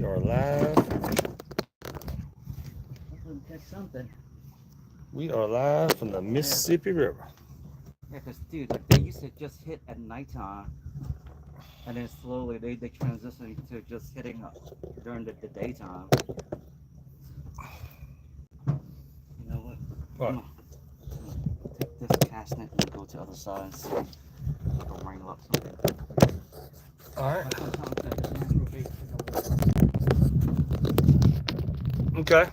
are live. Hopefully we catch something. We are live from the Mississippi River. Yeah, because dude, like they used to just hit at nighttime, and then slowly they transitioned to just hitting during the daytime. You know what? What? I'm gonna take this cast net and go to the other side and see if I can wrangle up something. All right. But sometimes that just natural bait in the water. Okay.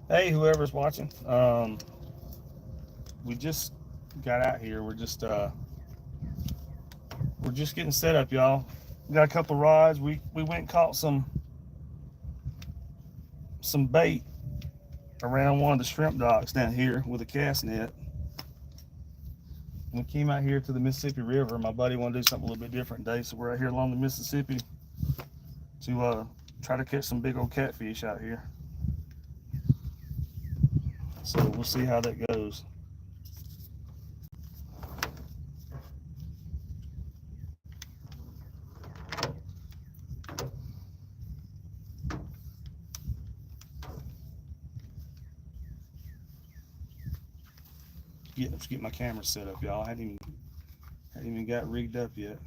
Hey, whoever's watching. We just got out here. We're just getting set up, y'all. We got a couple rods. We went and caught some bait around one of the shrimp docks down here with a cast net. We came out here to the Mississippi River. My buddy wanted to do something a little bit different today, so we're out here along the Mississippi to try to catch some big old catfish out here. So we'll see how that goes. Let's get my camera set up, y'all. I hadn't even got rigged up yet.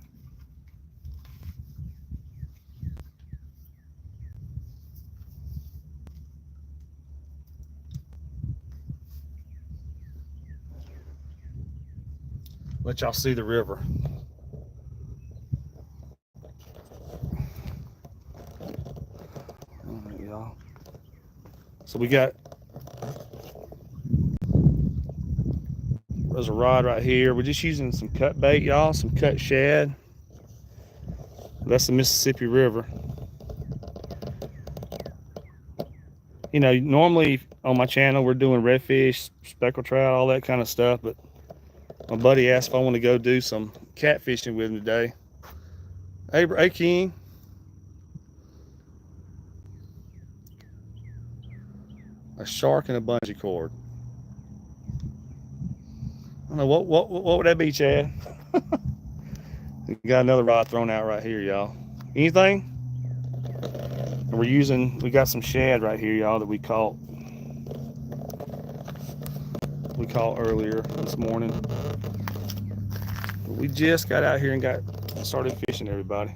Let y'all see the river. All right, y'all. So we got, there's a rod right here. We're just using some cut bait, y'all, some cut shad. That's the Mississippi River. You know, normally on my channel we're doing redfish, speckled trout, all that kind of stuff, but my buddy asked if I want to go do some catfishing with him today. Hey King. A shark and a bungee cord. I don't know, what would that be, Chad? We got another rod thrown out right here, y'all. Anything? We got some shad right here, y'all, that we caught earlier this morning. But we just got out here and got started fishing, everybody.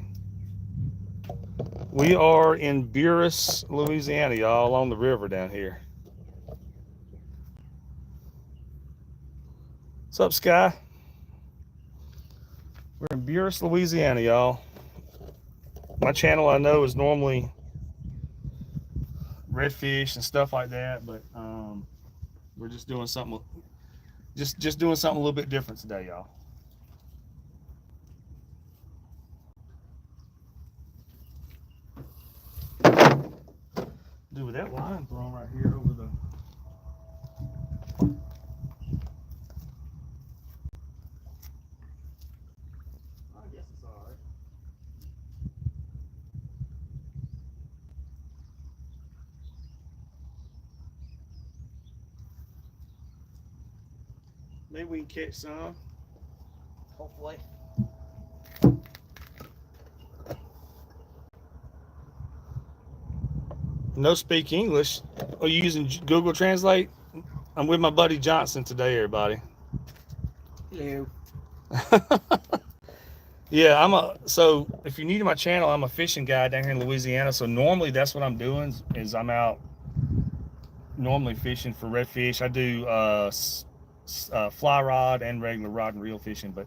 We are in Buras, Louisiana, y'all, along the river down here. What's up, Sky? We're in Buras, Louisiana, y'all. My channel, I know, is normally redfish and stuff like that, but we're just doing something, just doing something a little bit different today, y'all. Do with that line thrown right here over the. I guess it's all right. Maybe we can catch some. Hopefully. No speak English. Are you using Google Translate? I'm with my buddy Johnson today, everybody. Hello. Yeah, so if you're new to my channel, I'm a fishing guy down here in Louisiana. So normally that's what I'm doing is I'm out normally fishing for redfish. I do fly rod and regular rod and reel fishing, but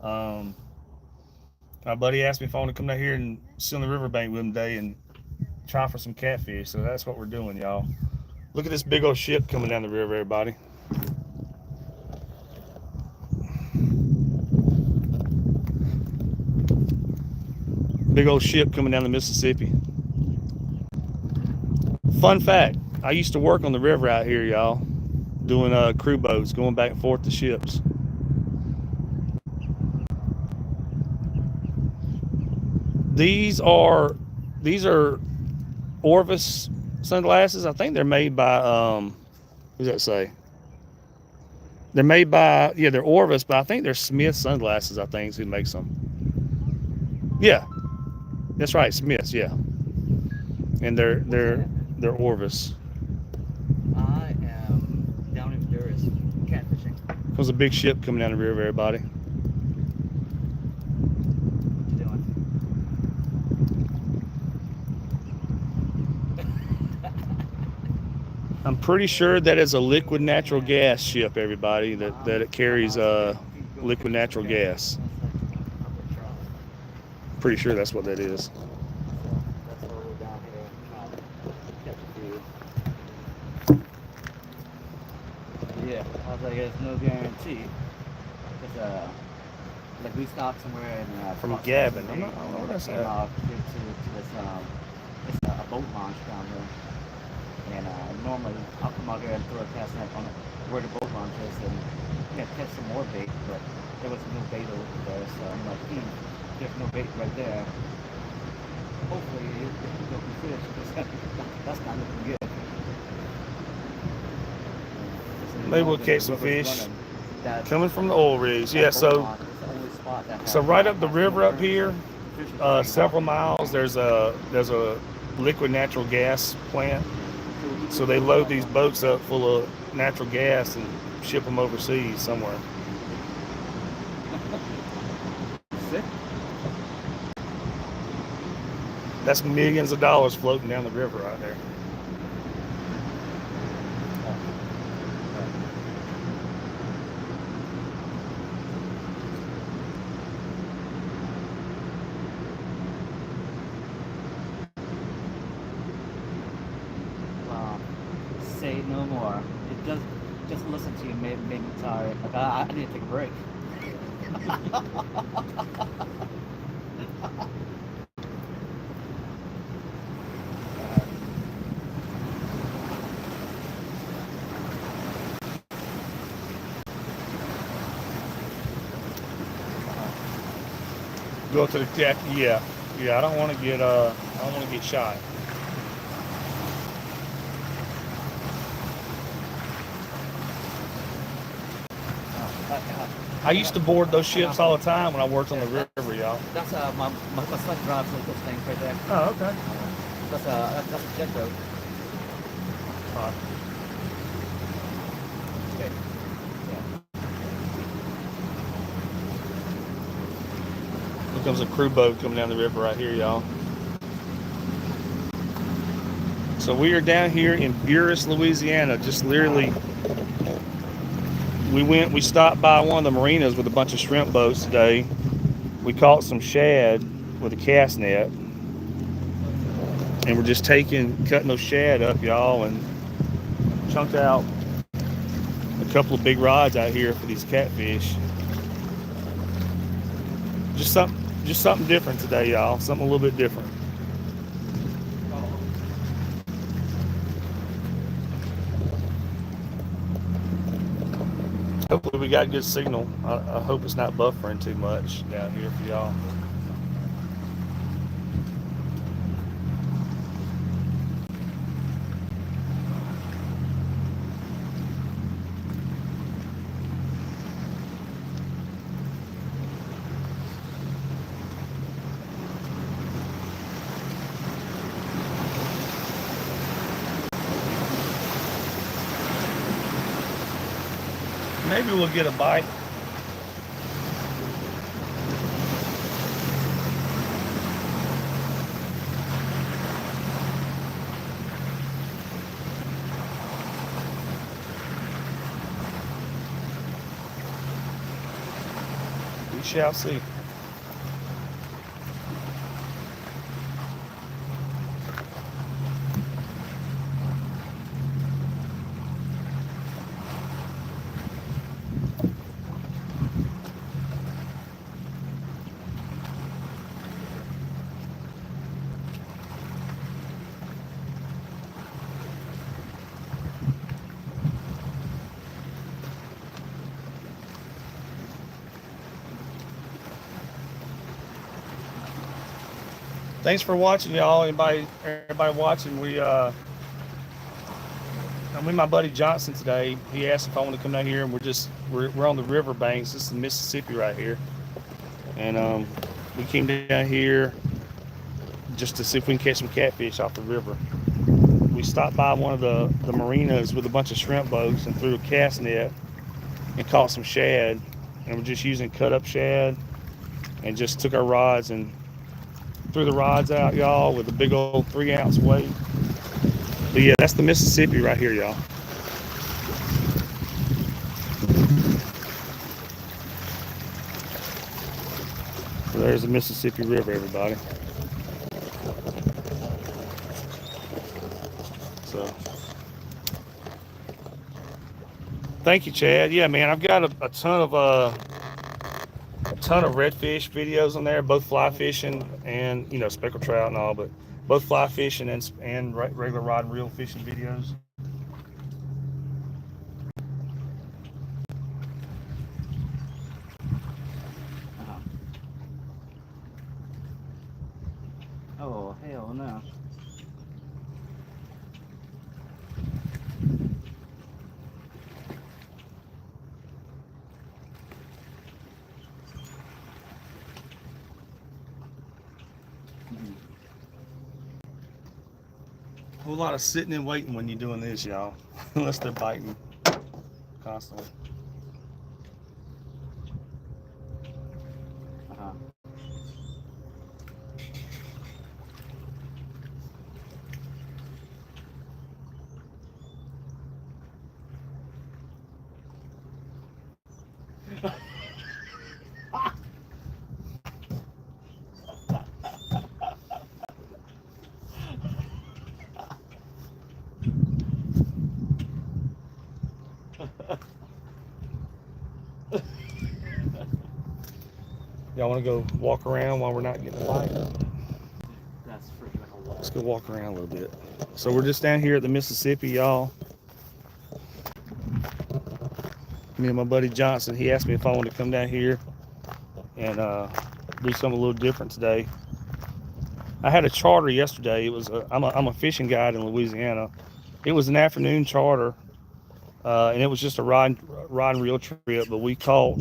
my buddy asked me if I want to come down here and sit on the riverbank with him today and try for some catfish. So that's what we're doing, y'all. Look at this big old ship coming down the river, everybody. Big old ship coming down the Mississippi. Fun fact, I used to work on the river out here, y'all, doing crew boats, going back and forth to ships. These are Orvis sunglasses. I think they're made by what does that say? They're made by, yeah, they're Orvis, but I think they're Smith sunglasses, I think, is who makes them. Yeah, that's right, Smiths, yeah. And they're Orvis. I am down in Honduras catfishing. There's a big ship coming down the river, everybody. What you doing? I'm pretty sure that is a liquid natural gas ship, everybody, that it carries liquid natural gas. Pretty sure that's what that is. So that's why we're down here trying to catch a few. Yeah, I was like, there's no guarantee. Because, like, we stopped somewhere in From Gavin. I don't know what that's came at. out to this, it's a boat launch down there. And normally I'll come out here and throw a cast net on where the boat launch is and catch some more bait, but there was no bait over there, so I'm like, there's no bait right there. Hopefully you'll be fish, because that's not looking good. Maybe we'll catch some fish coming from the oil rigs. Yeah, so right up the river up here, several miles, there's a liquid natural gas plant. So they load these boats up full of natural gas and ship them overseas somewhere. That's millions of dollars floating down the river right there. Say no more. It just listen to you made me tired. Like I need to take a break. Go to the deck. Yeah. I don't want to get shot. I used to board those ships all the time when I worked on the river, y'all. That's my son drives those things right there. Oh, okay. That's a jet boat. Okay. Yeah. Here comes a crew boat coming down the river right here, y'all. So we are down here in Buras, Louisiana, just literally. We stopped by one of the marinas with a bunch of shrimp boats today. We caught some shad with a cast net. And we're just cutting those shad up, y'all, and chunked out a couple of big rods out here for these catfish. Just something different today, y'all. Something a little bit different. Hopefully we got good signal. I hope it's not buffering too much down here for y'all. Maybe we'll get a bite. We shall see. Thanks for watching, y'all. Everybody watching. I'm with my buddy Johnson today. He asked if I want to come down here, and we're on the riverbanks. This is Mississippi right here, and we came down here just to see if we can catch some catfish off the river. We stopped by one of the marinas with a bunch of shrimp boats and threw a cast net and caught some shad, and we're just using cut up shad, and just took our rods and threw the rods out, y'all, with a big old 3-ounce weight. But yeah, that's the Mississippi right here, y'all. So there's the Mississippi River, everybody. So thank you, Chad. Yeah, man, I've got a ton of redfish videos on there, both fly fishing and speckled trout and all, but both fly fishing and regular rod and reel fishing videos. Oh, hell no. A whole lot of sitting and waiting when you're doing this, y'all. Unless they're biting constantly. Y'all want to go walk around while we're not getting a bite? That's freaking hilarious. Let's go walk around a little bit. So we're just down here at the Mississippi, y'all. Me and my buddy Johnson, he asked me if I wanted to come down here and do something a little different today. I had a charter yesterday. It was I'm a fishing guide in Louisiana. It was an afternoon charter, and it was just a rod and reel trip. But we caught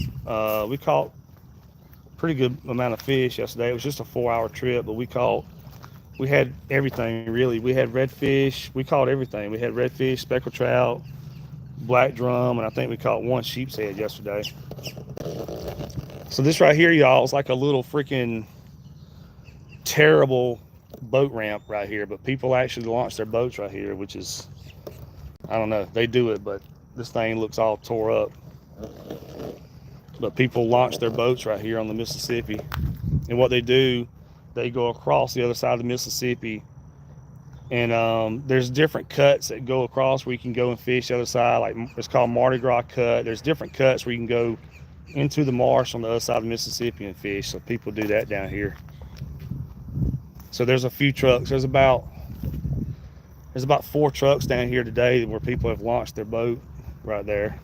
pretty good amount of fish yesterday. It was just a 4-hour trip, but we had everything really. We had redfish. We caught everything. We had redfish, speckled trout, black drum, and I think we caught one sheep's head yesterday. So this right here, y'all, is like a little freaking terrible boat ramp right here, but people actually launch their boats right here, which is, I don't know, they do it, but this thing looks all tore up. But people launch their boats right here on the Mississippi, and what they do, they go across the other side of the Mississippi, and there's different cuts that go across where you can go and fish the other side. Like, it's called Mardi Gras cut. There's different cuts where you can go into the marsh on the other side of the Mississippi and fish. So people do that down here. So there's a few trucks. There's about 4 trucks down here today where people have launched their boat right there.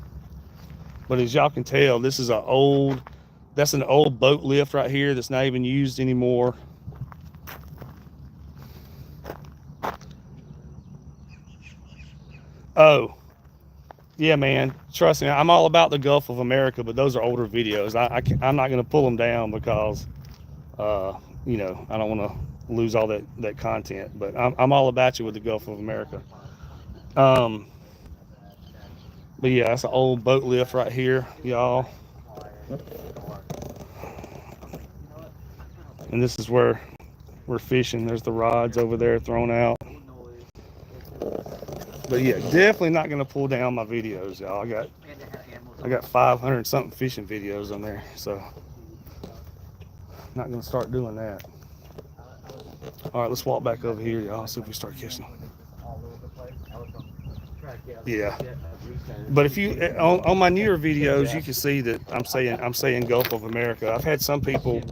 But as y'all can tell, this is that's an old boat lift right here that's not even used anymore. Oh, yeah, man. Trust me, I'm all about the Gulf of America, but those are older videos. I'm not going to pull them down because, you know, I don't want to lose all that content. But I'm all about you with the Gulf of America. Um, but yeah, that's an old boat lift right here, y'all. And this is where we're fishing. There's the rods over there thrown out. But yeah, definitely not going to pull down my videos, y'all. I got 500 something fishing videos on there, so not going to start doing that. All right, let's walk back over here, y'all. See if we start catching. Yeah, but if you on my newer videos, you can see that I'm saying Gulf of America. I've had some people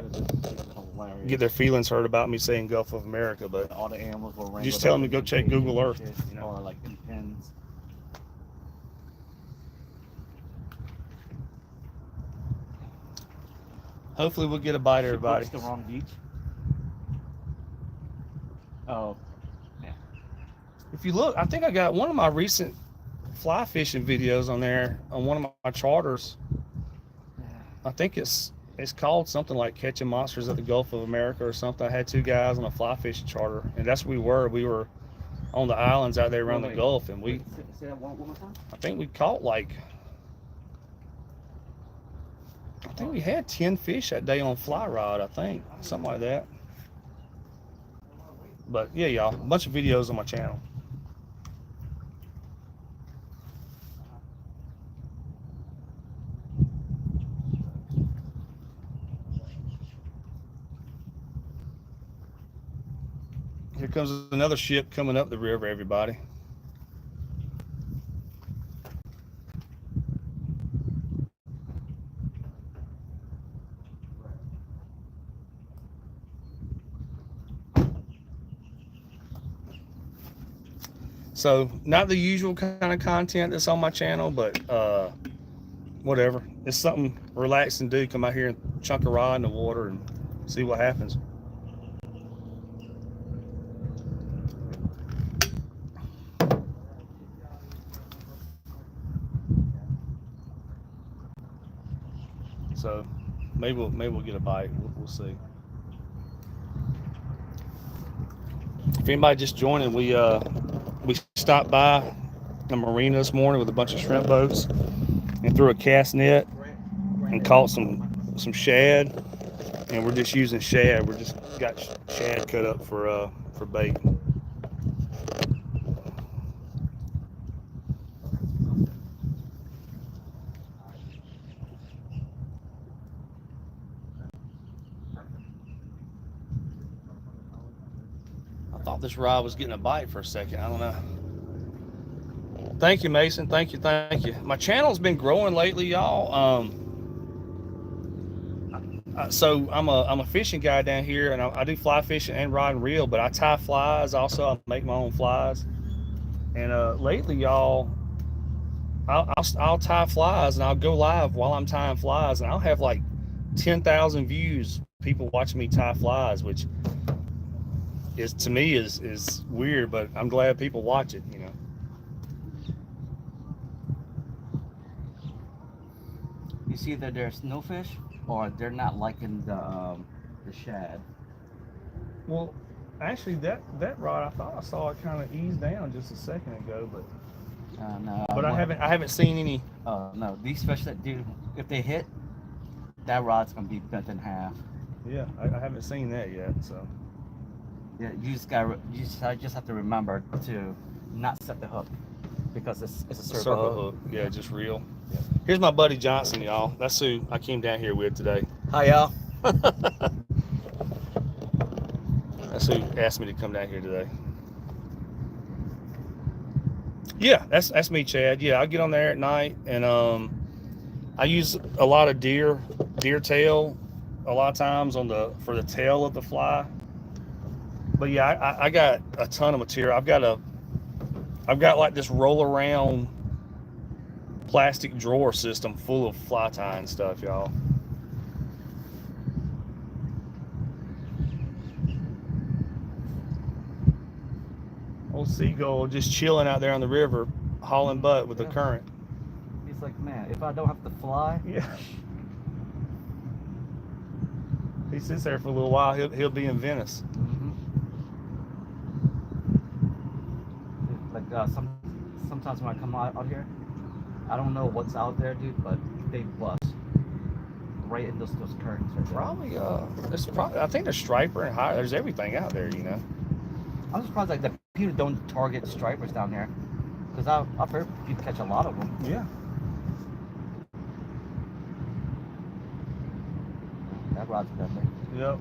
get their feelings hurt about me saying Gulf of America, but all the animals were just tell them to go check Google Earth. You know, or like in pens. Hopefully, we'll get a bite, everybody. The wrong beach. Oh, yeah. If you look, I think I got one of my recent fly fishing videos on there on one of my charters. I think it's called something like Catching Monsters at the Gulf of America or something. I had two guys on a fly fishing charter, and that's where we were. We were on the islands out there around the Gulf, and we. Say that one more time. I think we caught like. I think we had 10 fish that day on fly rod. I think something like that. But yeah, y'all, a bunch of videos on my channel. Here comes another ship coming up the river, everybody. So not the usual kind of content that's on my channel, but whatever. It's something relax and do. Come out here and chunk a rod in the water and see what happens. So maybe we'll get a bite. We'll see. If anybody just joining, we stopped by the marina this morning with a bunch of shrimp boats and threw a cast net and caught some shad, and we're just using shad. We're just got shad cut up for bait. I thought this rod was getting a bite for a second. I don't know. Thank you, Mason. Thank you. My channel's been growing lately, y'all. So I'm a fishing guy down here, and I do fly fishing and rod and reel, but I tie flies also. I make my own flies. And lately, y'all, I'll tie flies and I'll go live while I'm tying flies, and I'll have like 10,000 views. People watching me tie flies, which is to me is weird, but I'm glad people watch it. You know. You see that there's no fish, or they're not liking the shad. Well, actually, that rod, I thought I saw it kind of ease down just a second ago, but No. but I haven't seen any. No, these fish that do, if they hit, that rod's gonna be bent in half. Yeah, I haven't seen that yet. So Yeah, you just have to remember to not set the hook, because it's a circle hook. Yeah, just reel. Yeah. Here's my buddy Johnson, y'all. That's who I came down here with today. Hi, y'all. That's who asked me to come down here today. Yeah, that's me, Chad. Yeah, I get on there at night, and I use a lot of deer tail a lot of times for the tail of the fly. But yeah, I got a ton of material. I've got like this roll around plastic drawer system full of fly tying stuff, y'all. Old Seagull just chilling out there on the river, hauling butt with the current. He's like, man, if I don't have to fly. Yeah. He sits there for a little while. He'll be in Venice. Like sometimes when I come out here, I don't know what's out there, dude, but they bust right in those currents. Right there. Probably, I think there's striper and higher. There's everything out there, you know. I'm surprised like that people don't target stripers down there, because I've heard people catch a lot of them. Yeah. That rod's perfect. Yep.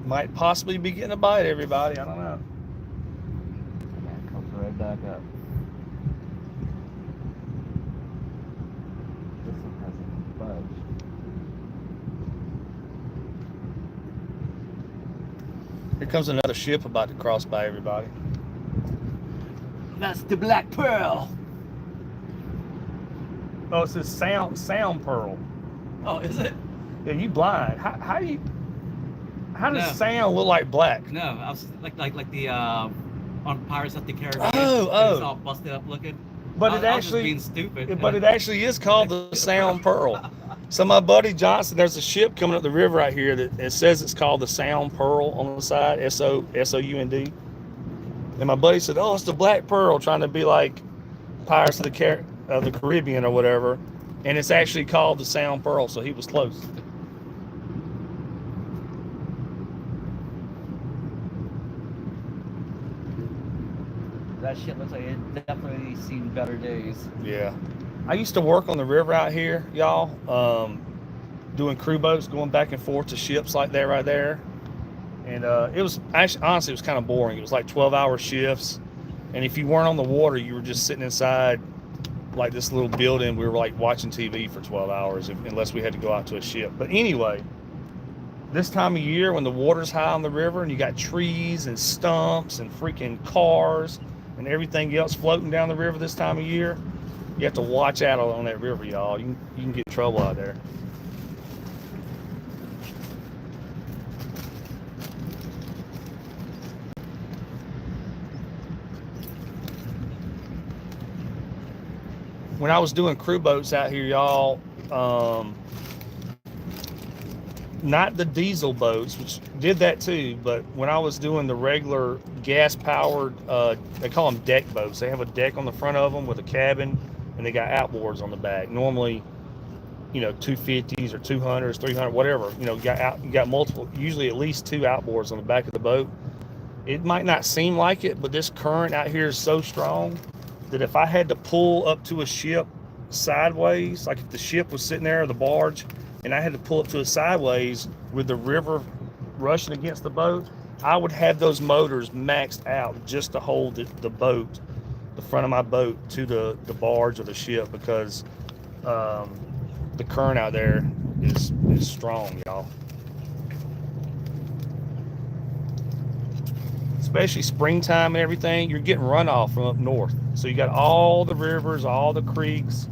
Might possibly be getting a bite, everybody. I don't know. Man, it comes right back up. This one hasn't budged. Here comes another ship about to cross by, everybody. That's the black pearl. Oh, it says sound pearl. Oh, is it? Yeah, you blind. How does No. sound look like black? No, I was like the on Pirates of the Caribbean. Oh. It's all busted up looking. But I it was actually, just being stupid. but it actually is called the Sound Pearl. So my buddy Johnson, there's a ship coming up the river right here that it says it's called the Sound Pearl on the side, Sound. And my buddy said, "Oh, it's the Black Pearl," trying to be like Pirates of the Caribbean or whatever, and it's actually called the Sound Pearl. So he was close. That shit looks like it definitely seen better days. Yeah, I used to work on the river out here, y'all, doing crew boats, going back and forth to ships like that right there. And it was actually, honestly, it was kind of boring. It was like 12-hour shifts, and if you weren't on the water, you were just sitting inside like this little building. We were like watching TV for 12 hours, unless we had to go out to a ship. But anyway, this time of year when the water's high on the river and you got trees and stumps and freaking cars and everything else floating down the river this time of year, you have to watch out on that river, y'all. You can get in trouble out there. When I was doing crew boats out here, y'all, not the diesel boats, which did that too, but when I was doing the regular gas-powered, they call them deck boats. They have a deck on the front of them with a cabin, and they got outboards on the back. Normally, 250s or 200s, 300, whatever. You got multiple, usually at least 2 outboards on the back of the boat. It might not seem like it, but this current out here is so strong that if I had to pull up to a ship sideways, like if the ship was sitting there or the barge, and I had to pull up to it sideways with the river rushing against the boat, I would have those motors maxed out just to hold the boat, the front of my boat, to the barge or the ship, because the current out there is strong, y'all. Especially springtime and everything, you're getting runoff from up north. So you got all the rivers, all the creeks,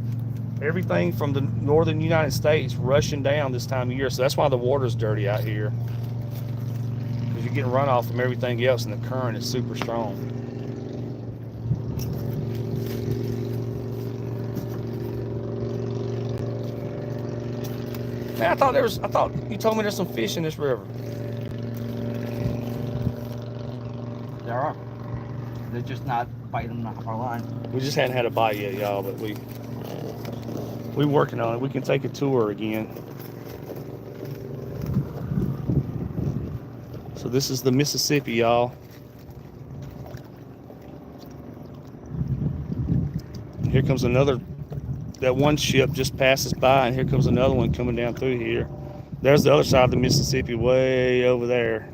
everything from the northern United States rushing down this time of year. So that's why the water's dirty out here, because you're getting runoff from everything else, and the current is super strong. Man, I thought you told me there's some fish in this river. There are. They're just not biting our line. We just hadn't had a bite yet, y'all, but we working on it. We can take a tour again. So this is the Mississippi, y'all. Here comes another. That one ship just passes by, and here comes another one coming down through here. There's the other side of the Mississippi, way over there.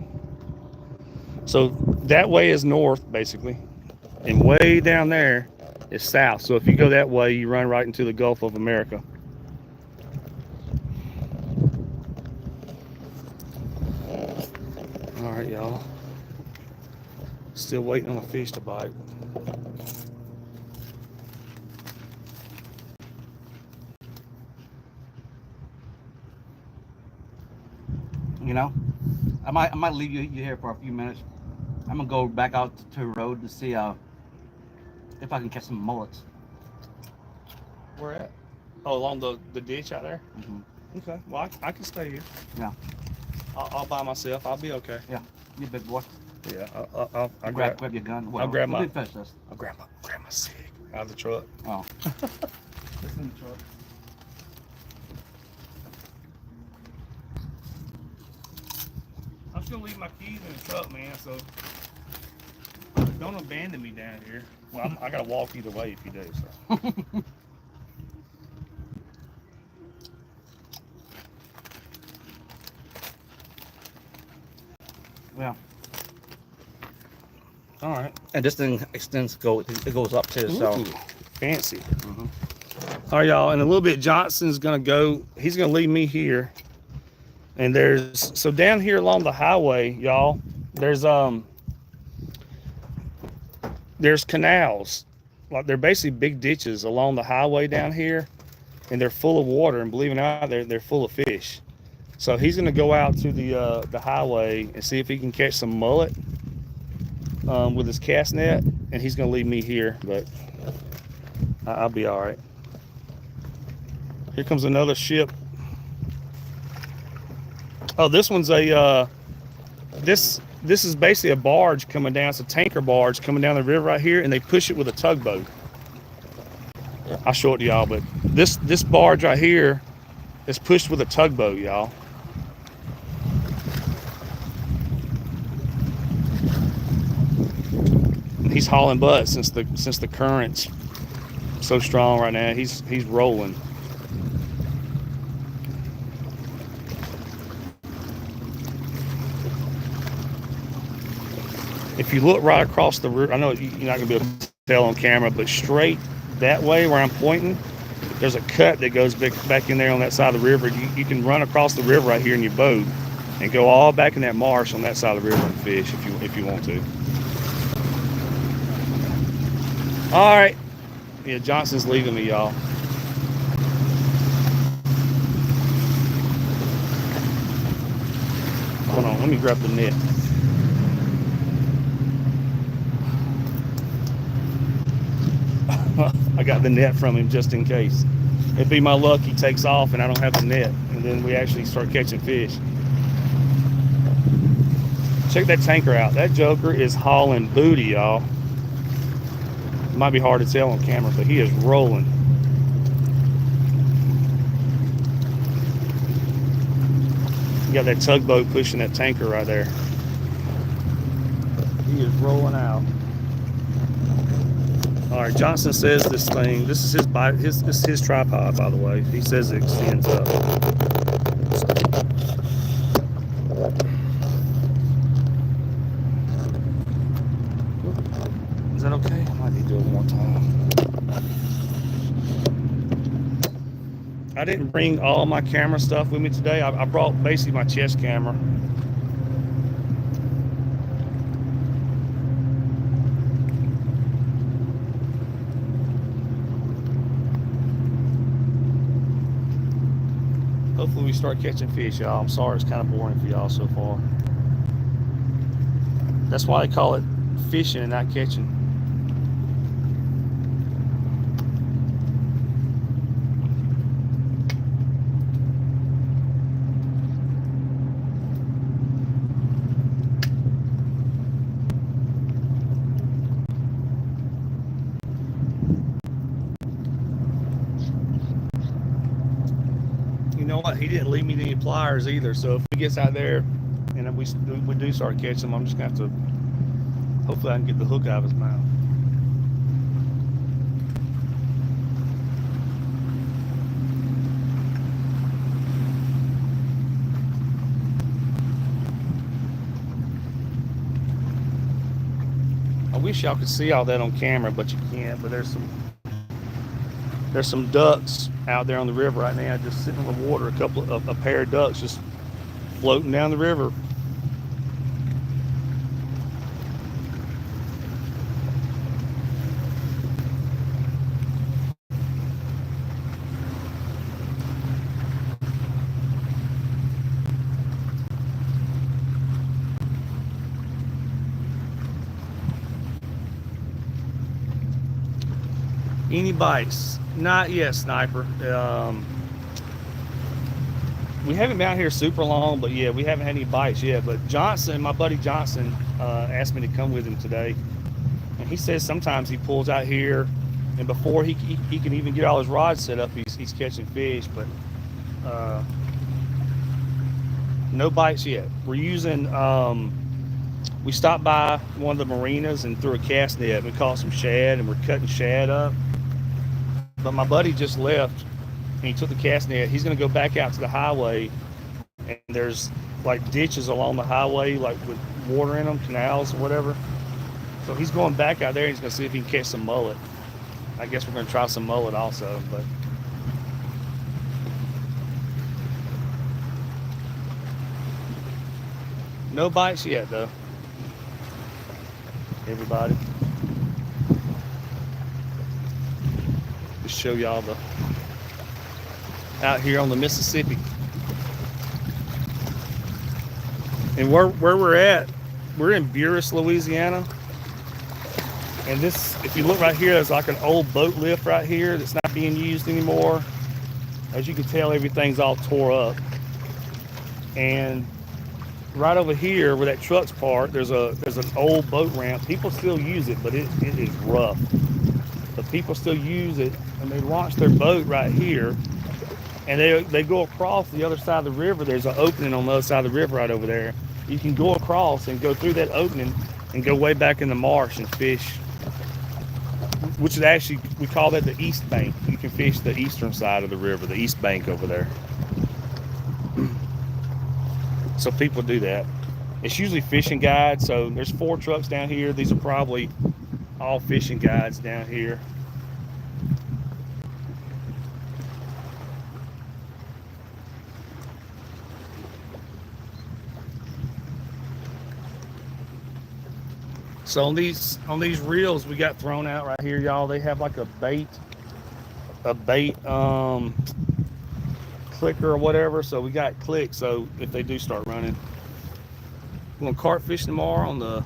So that way is north, basically, and way down there is south. So if you go that way, you run right into the Gulf of America. All right, y'all. Still waiting on a fish to bite. You know, I might leave you here for a few minutes. I'm gonna go back out to the road to see if I can catch some mullets. Where at? Oh, along the ditch out there? Mm-hmm. Okay. Well, I can stay here. Yeah. I'll by myself. I'll be okay. Yeah. You big boy. Yeah. I'll grab your gun. Well, I'll grab my. Finish this. I'll grab my cig out of the truck. Oh. It's in the truck. I'm just gonna leave my keys in the truck, man. So don't abandon me down here. Well, I gotta walk either way if you do. So. Yeah. All right. And this thing extends. It goes up too. So Ooh, fancy. Mm-hmm. All right, y'all. In a little bit, Johnson's gonna go. He's gonna leave me here. And so down here along the highway, y'all, there's canals, like they're basically big ditches along the highway down here, and they're full of water. And believe it or not, they're full of fish. So he's gonna go out to the highway and see if he can catch some mullet with his cast net, and he's gonna leave me here, but I'll be all right. Here comes another ship. Oh, this one's this is basically a barge coming down. It's a tanker barge coming down the river right here, and they push it with a tugboat. I'll show it to y'all, but this barge right here is pushed with a tugboat, y'all. He's hauling butt since the current's so strong right now. He's rolling. If you look right across the river, I know you're not gonna be able to tell on camera, but straight that way where I'm pointing, there's a cut that goes back in there on that side of the river. You can run across the river right here in your boat and go all back in that marsh on that side of the river and fish if you want to. All right, yeah, Johnson's leaving me, y'all. Hold on, let me grab the net. I got the net from him just in case. It'd be my luck he takes off and I don't have the net, and then we actually start catching fish. Check that tanker out. That joker is hauling booty, y'all. It might be hard to tell on camera, but he is rolling. You got that tugboat pushing that tanker right there. He is rolling out. All right, Johnson says this is his tripod, by the way. He says it extends up. Is that okay? I might need to do it one more time. I didn't bring all my camera stuff with me today. I brought basically my chest camera. Hopefully we start catching fish, y'all. I'm sorry it's kind of boring for y'all so far. That's why they call it fishing and not catching. You know what? He didn't leave me any pliers either. So if he gets out there and we do start catching them, I'm just gonna have to. Hopefully, I can get the hook out of his mouth. I wish y'all could see all that on camera, but you can't. But there's some ducks out there on the river right now, just sitting in the water. A pair of ducks just floating down the river. Any bites? Not yet, Sniper. We haven't been out here super long, but yeah, we haven't had any bites yet. But Johnson, my buddy Johnson, asked me to come with him today, and he says sometimes he pulls out here, and before he can even get all his rods set up, he's catching fish. But no bites yet. We're using. We stopped by one of the marinas and threw a cast net. We caught some shad, and we're cutting shad up. But my buddy just left, and he took the cast net. He's going to go back out to the highway, and there's like ditches along the highway, like with water in them, canals or whatever. So he's going back out there. And he's going to see if he can catch some mullet. I guess we're going to try some mullet also, but. No bites yet, though. Everybody. Just show y'all the out here on the Mississippi. And where we're at, we're in Buras, Louisiana. And this, if you look right here, there's like an old boat lift right here that's not being used anymore. As you can tell, everything's all tore up. And right over here where that truck's parked, there's an old boat ramp. People still use it, but it is rough. But people still use it, and they launch their boat right here, and they go across the other side of the river. There's an opening on the other side of the river right over there. You can go across and go through that opening and go way back in the marsh and fish, which is actually, we call that the east bank. You can fish the eastern side of the river, the east bank over there. So people do that. It's usually fishing guides. So there's 4 trucks down here. These are probably all fishing guides down here. So on these reels we got thrown out right here, y'all, they have like a bait clicker or whatever, so we got click, so if they do start running. I'm gonna carp fish tomorrow on the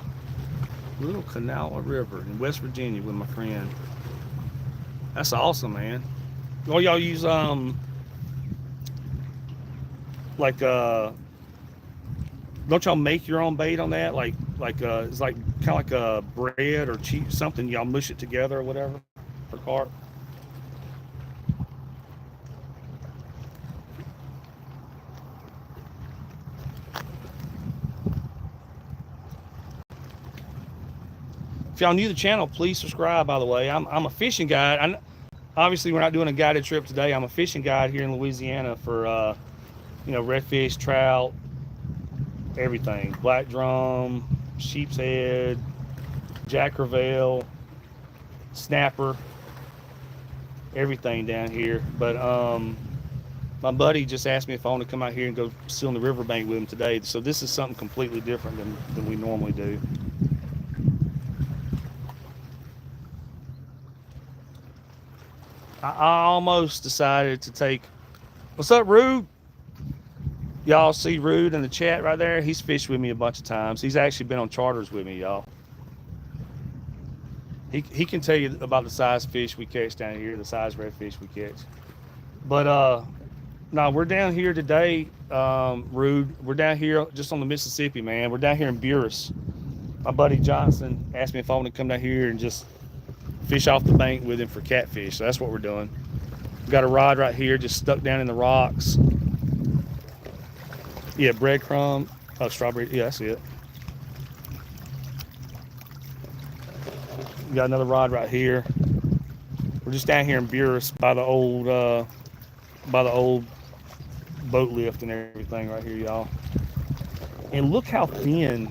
Little Kanawha River in West Virginia with my friend. That's awesome, man. Well, y'all use like don't y'all make your own bait on that? Like it's like kind of like a bread or cheese, something, y'all mush it together or whatever for carp. If y'all new to the channel, please subscribe, by the way. I'm a fishing guide. Obviously, we're not doing a guided trip today. I'm a fishing guide here in Louisiana for, redfish, trout, everything. Black drum, sheep's head, jack crevalle, snapper, everything down here. But my buddy just asked me if I want to come out here and go sit on the riverbank with him today. So this is something completely different than we normally do. I almost decided to take. What's up, Rude? Y'all see Rude in the chat right there? He's fished with me a bunch of times. He's actually been on charters with me, y'all. He can tell you about the size fish we catch down here, the size redfish we catch. But no, we're down here today, Rude. We're down here just on the Mississippi, man. We're down here in Buras. My buddy Johnson asked me if I want to come down here and just fish off the bank with him for catfish. So that's what we're doing. We've got a rod right here just stuck down in the rocks. Yeah, breadcrumb. Oh, strawberry. Yeah, that's it. We got another rod right here. We're just down here in Buras by the old boat lift and everything right here, y'all. And look how thin.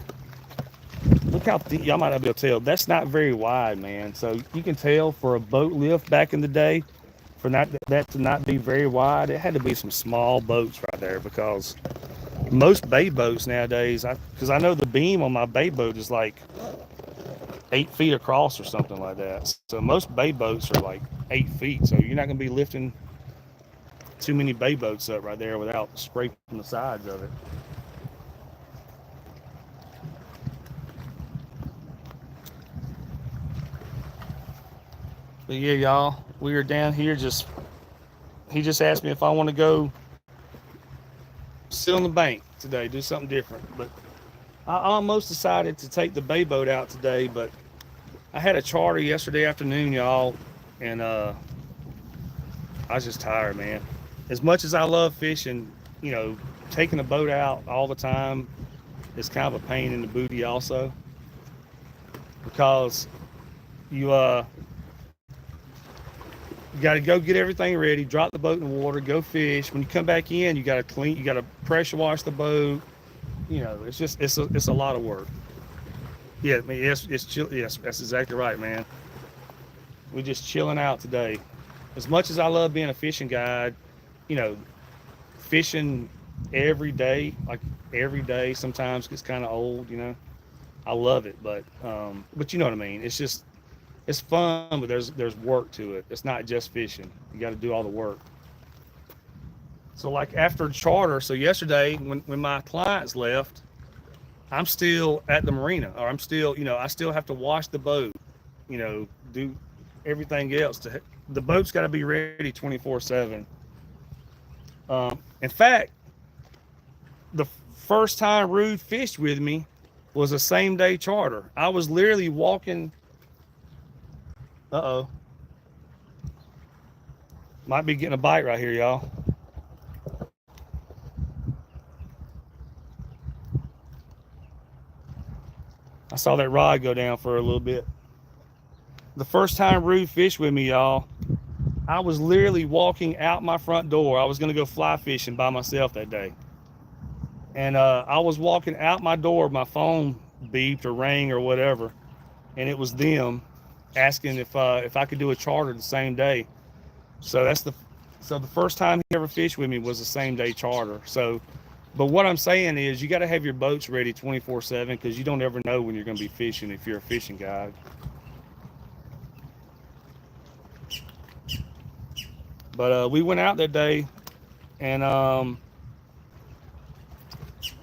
Look how thin. Y'all might not be able to tell. That's not very wide, man. So you can tell for a boat lift back in the day, for that to not be very wide, it had to be some small boats right there, because most bay boats nowadays, because I know the beam on my bay boat is like 8 feet across or something like that. So most bay boats are like 8 feet. So you're not going to be lifting too many bay boats up right there without scraping the sides of it. But yeah, y'all, we are down here just, he just asked me if I want to go sit on the bank today, do something different. But I almost decided to take the bay boat out today, but I had a charter yesterday afternoon, y'all, and I was just tired, man. As much as I love fishing, you know, taking a boat out all the time is kind of a pain in the booty also, because you you got to go get everything ready, drop the boat in the water, go fish. When you come back in, you got to clean, you got to pressure wash the boat. You know, it's just it's a lot of work. Yeah, I mean, it's chill. Yes, that's exactly right, man. We're just chilling out today. As much as I love being a fishing guide, you know, fishing every day sometimes gets kind of old. You know, I love it, but you know what I mean. It's just it's fun, but there's work to it. It's not just fishing. You got to do all the work. So like after charter, so yesterday when my clients left, I'm still at the marina, or I'm still, you know, I still have to wash the boat, you know, do everything else. The boat's got to be ready 24/7. In fact, the first time Rude fished with me was a same day charter. I was literally walking. Uh oh, might be getting a bite right here, y'all. I saw that rod go down for a little bit. The first time Rude fished with me, y'all, I was literally walking out my front door. I was going to go fly fishing by myself that day. And I was walking out my door, my phone beeped or rang or whatever, and it was them asking if I could do a charter the same day. So the first time he ever fished with me was the same day charter. So, but what I'm saying is you got to have your boats ready 24/7, because you don't ever know when you're going to be fishing if you're a fishing guide. But we went out that day, and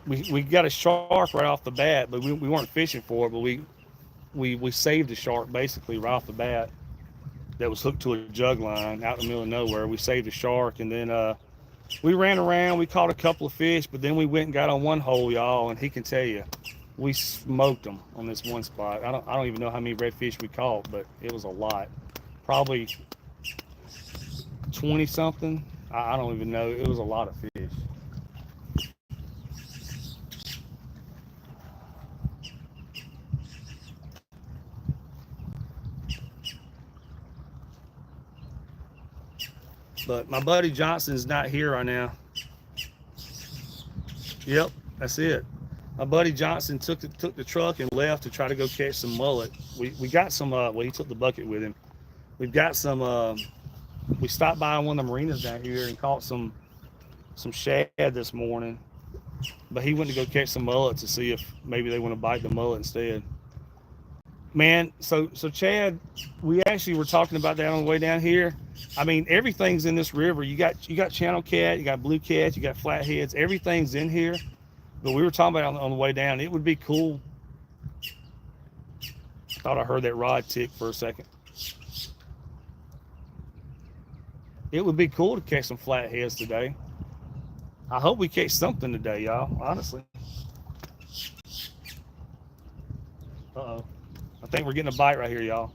we got a shark right off the bat, but we weren't fishing for it, but we saved the shark basically right off the bat. That was hooked to a jug line out in the middle of nowhere. We saved the shark, and then we ran around. We caught a couple of fish, but then we went and got on one hole, y'all, and he can tell you, we smoked them on this one spot. I don't even know how many redfish we caught, but it was a lot. Probably 20 something. I don't even know. It was a lot of fish. But my buddy Johnson's not here right now. Yep, that's it. My buddy Johnson took the truck and left to try to go catch some mullet. We got some. Well, he took the bucket with him. We've got some. We stopped by one of the marinas down here and caught some shad this morning. But he went to go catch some mullet to see if maybe they want to bite the mullet instead. Man, so Chad, we actually were talking about that on the way down here. I mean, everything's in this river. You got channel cat, you got blue cat, you got flatheads. Everything's in here. But we were talking about on the way down. It would be cool. Thought I heard that rod tick for a second. It would be cool to catch some flatheads today. I hope we catch something today, y'all. Honestly. Uh-oh. I think we're getting a bite right here, y'all.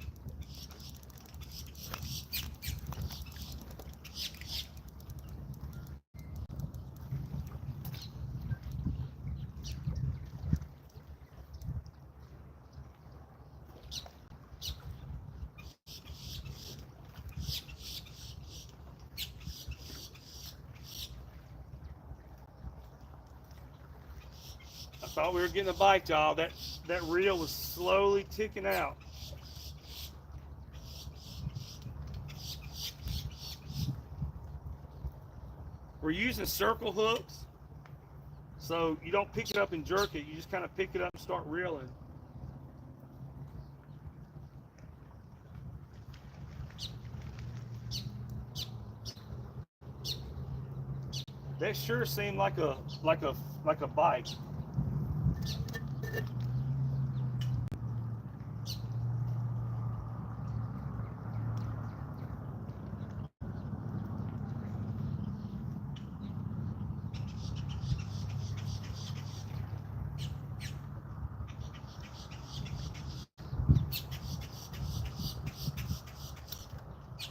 I thought we were getting a bite, y'all. That reel was slowly ticking out. We're using circle hooks, so you don't pick it up and jerk it. You just kind of pick it up and start reeling. That sure seemed like a bite.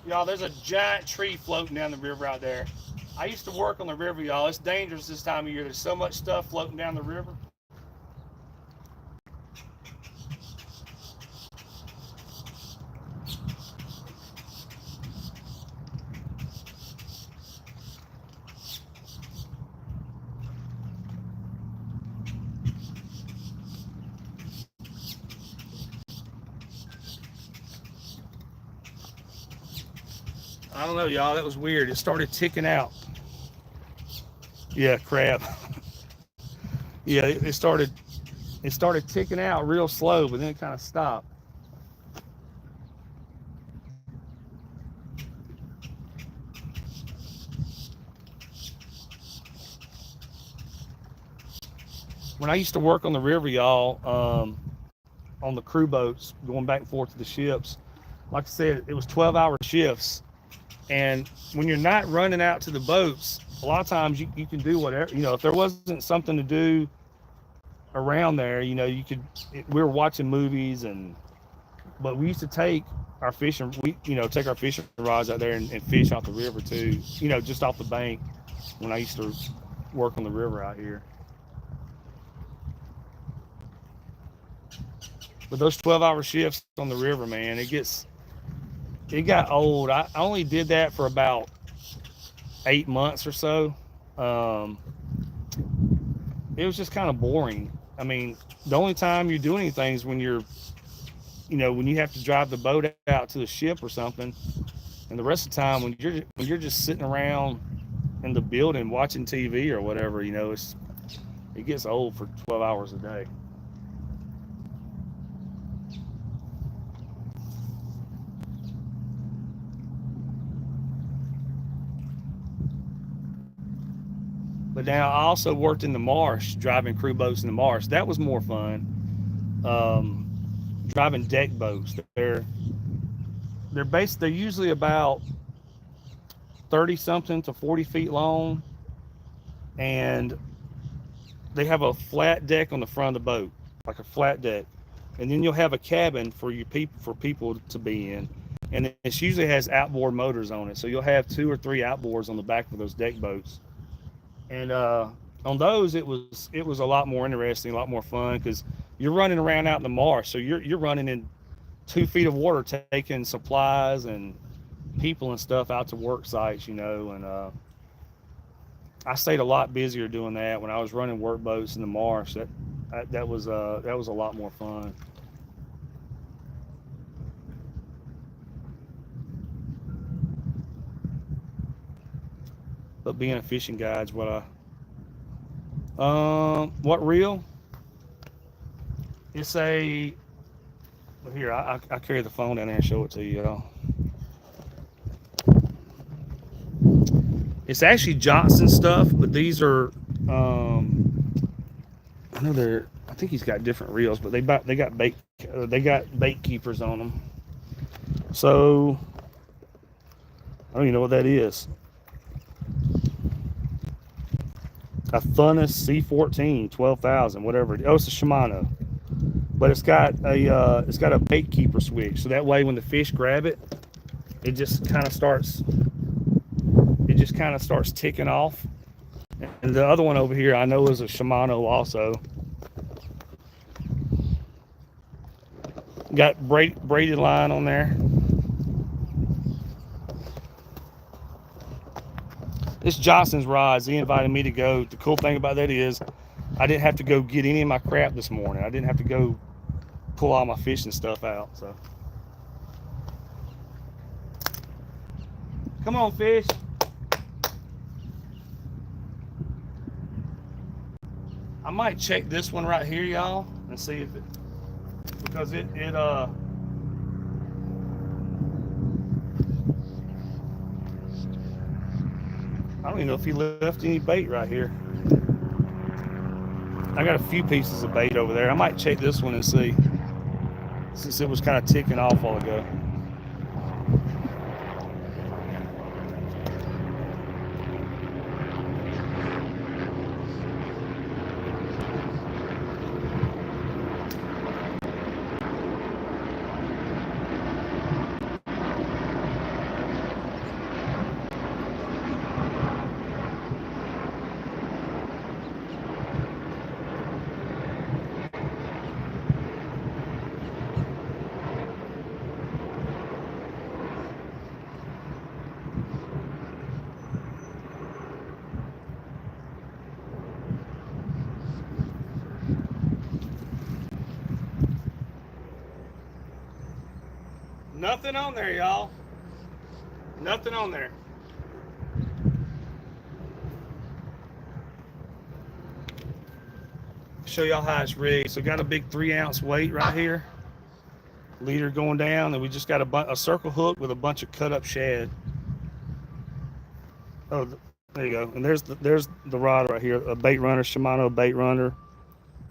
Y'all, there's a giant tree floating down the river out there. I used to work on the river, y'all. It's dangerous this time of year. There's so much stuff floating down the river. I don't know, y'all. That was weird. It started ticking out. Yeah, crab. Yeah, it started ticking out real slow, but then it kind of stopped. When I used to work on the river, y'all, on the crew boats, going back and forth to the ships, like I said, it was 12-hour shifts. And when you're not running out to the boats, a lot of times you can do whatever. You know, if there wasn't something to do around there, you know, we were watching movies, but we used to take our fishing, take our fishing rods out there and fish off the river too, you know, just off the bank when I used to work on the river out here. But those 12-hour shifts on the river, man, it got old. I only did that for about 8 months or so. It was just kind of boring. I mean, the only time you do anything is when when you have to drive the boat out to the ship or something. And the rest of the time, when you're just sitting around in the building watching TV or whatever, it gets old for 12 hours a day. But now I also worked in the marsh, driving crew boats in the marsh. That was more fun. Driving deck boats. They're usually about 30 something to 40 feet long, and they have a flat deck on the front of the boat, like a flat deck, and then you'll have a cabin for people to be in, and it usually has outboard motors on it. So you'll have 2 or 3 outboards on the back of those deck boats. And on those, it was a lot more interesting, a lot more fun, because you're running around out in the marsh. So you're running in 2 feet of water, taking supplies and people and stuff out to work sites, and I stayed a lot busier doing that when I was running work boats in the marsh. That was a lot more fun. But being a fishing guide is what what reel? It's a, here, I carry the phone down there and show it to you, y'all. It's actually Johnson stuff, but these are, I think he's got different reels, but they got bait keepers on them. So I don't even know what that is. A Thunus C14, 12,000, whatever. Oh, it's a Shimano, but it's got a bait keeper switch, so that way when the fish grab it, it just kind of starts ticking off. And the other one over here I know is a Shimano also. Got braided line on there. This Johnson's rods, he invited me to go. The cool thing about that is I didn't have to go get any of my crap this morning. I didn't have to go pull all my fishing stuff out. So come on, fish. I might check this one right here, y'all, and see if because it I don't even know if he left any bait right here. I got a few pieces of bait over there. I might check this one and see, since it was kind of ticking off a while ago. Nothing on there, y'all. Nothing on there. Show y'all how it's rigged. So got a big 3-ounce weight right here. Leader going down, and we just got a circle hook with a bunch of cut up shad. Oh, there you go. And there's the rod right here. A bait runner, Shimano bait runner,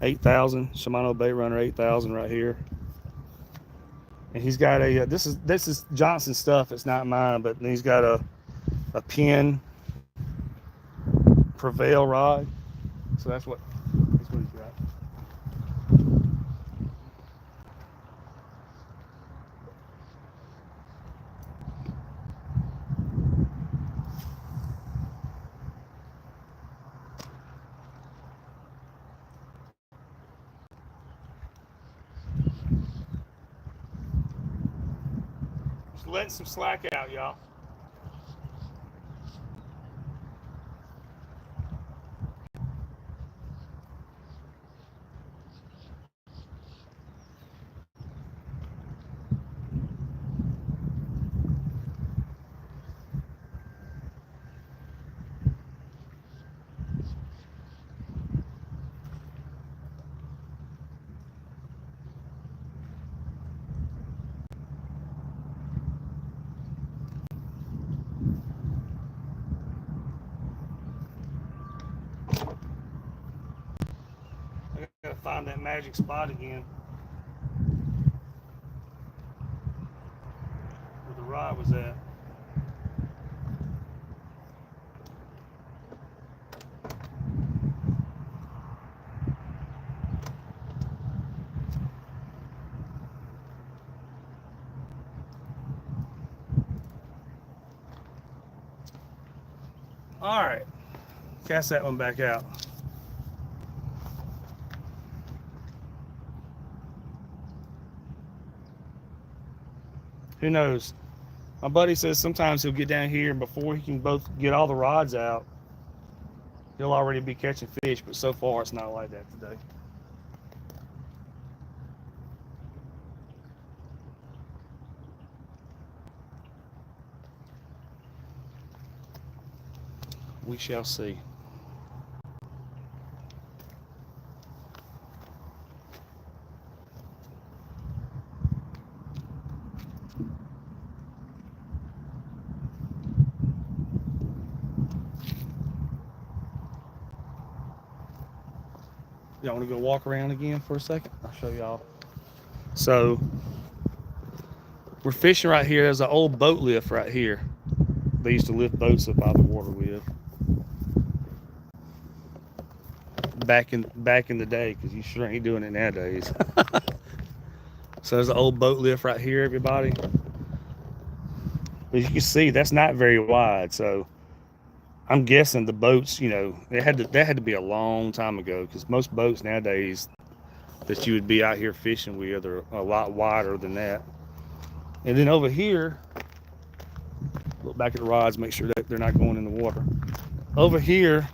8,000. Shimano bait runner 8,000 right here. And he's got a this is Johnson stuff. It's not mine, but he's got a pin Prevail rod. So that's what he's got. Just letting some slack out, y'all. I gotta find that magic spot again where the rod was at. All right, cast that one back out. Who knows? My buddy says sometimes he'll get down here and before he can both get all the rods out, he'll already be catching fish, but so far it's not like that today. We shall see. Y'all want to go walk around again for a second? I'll show y'all. So we're fishing right here. There's an old boat lift right here. They used to lift boats up out of the water with. Back in the day, because you sure ain't doing it nowadays. So there's an old boat lift right here, everybody. But you can see that's not very wide. So I'm guessing the boats, you know, that had to be a long time ago, because most boats nowadays that you would be out here fishing with are a lot wider than that. And then over here, look back at the rods, make sure that they're not going in the water. Over here,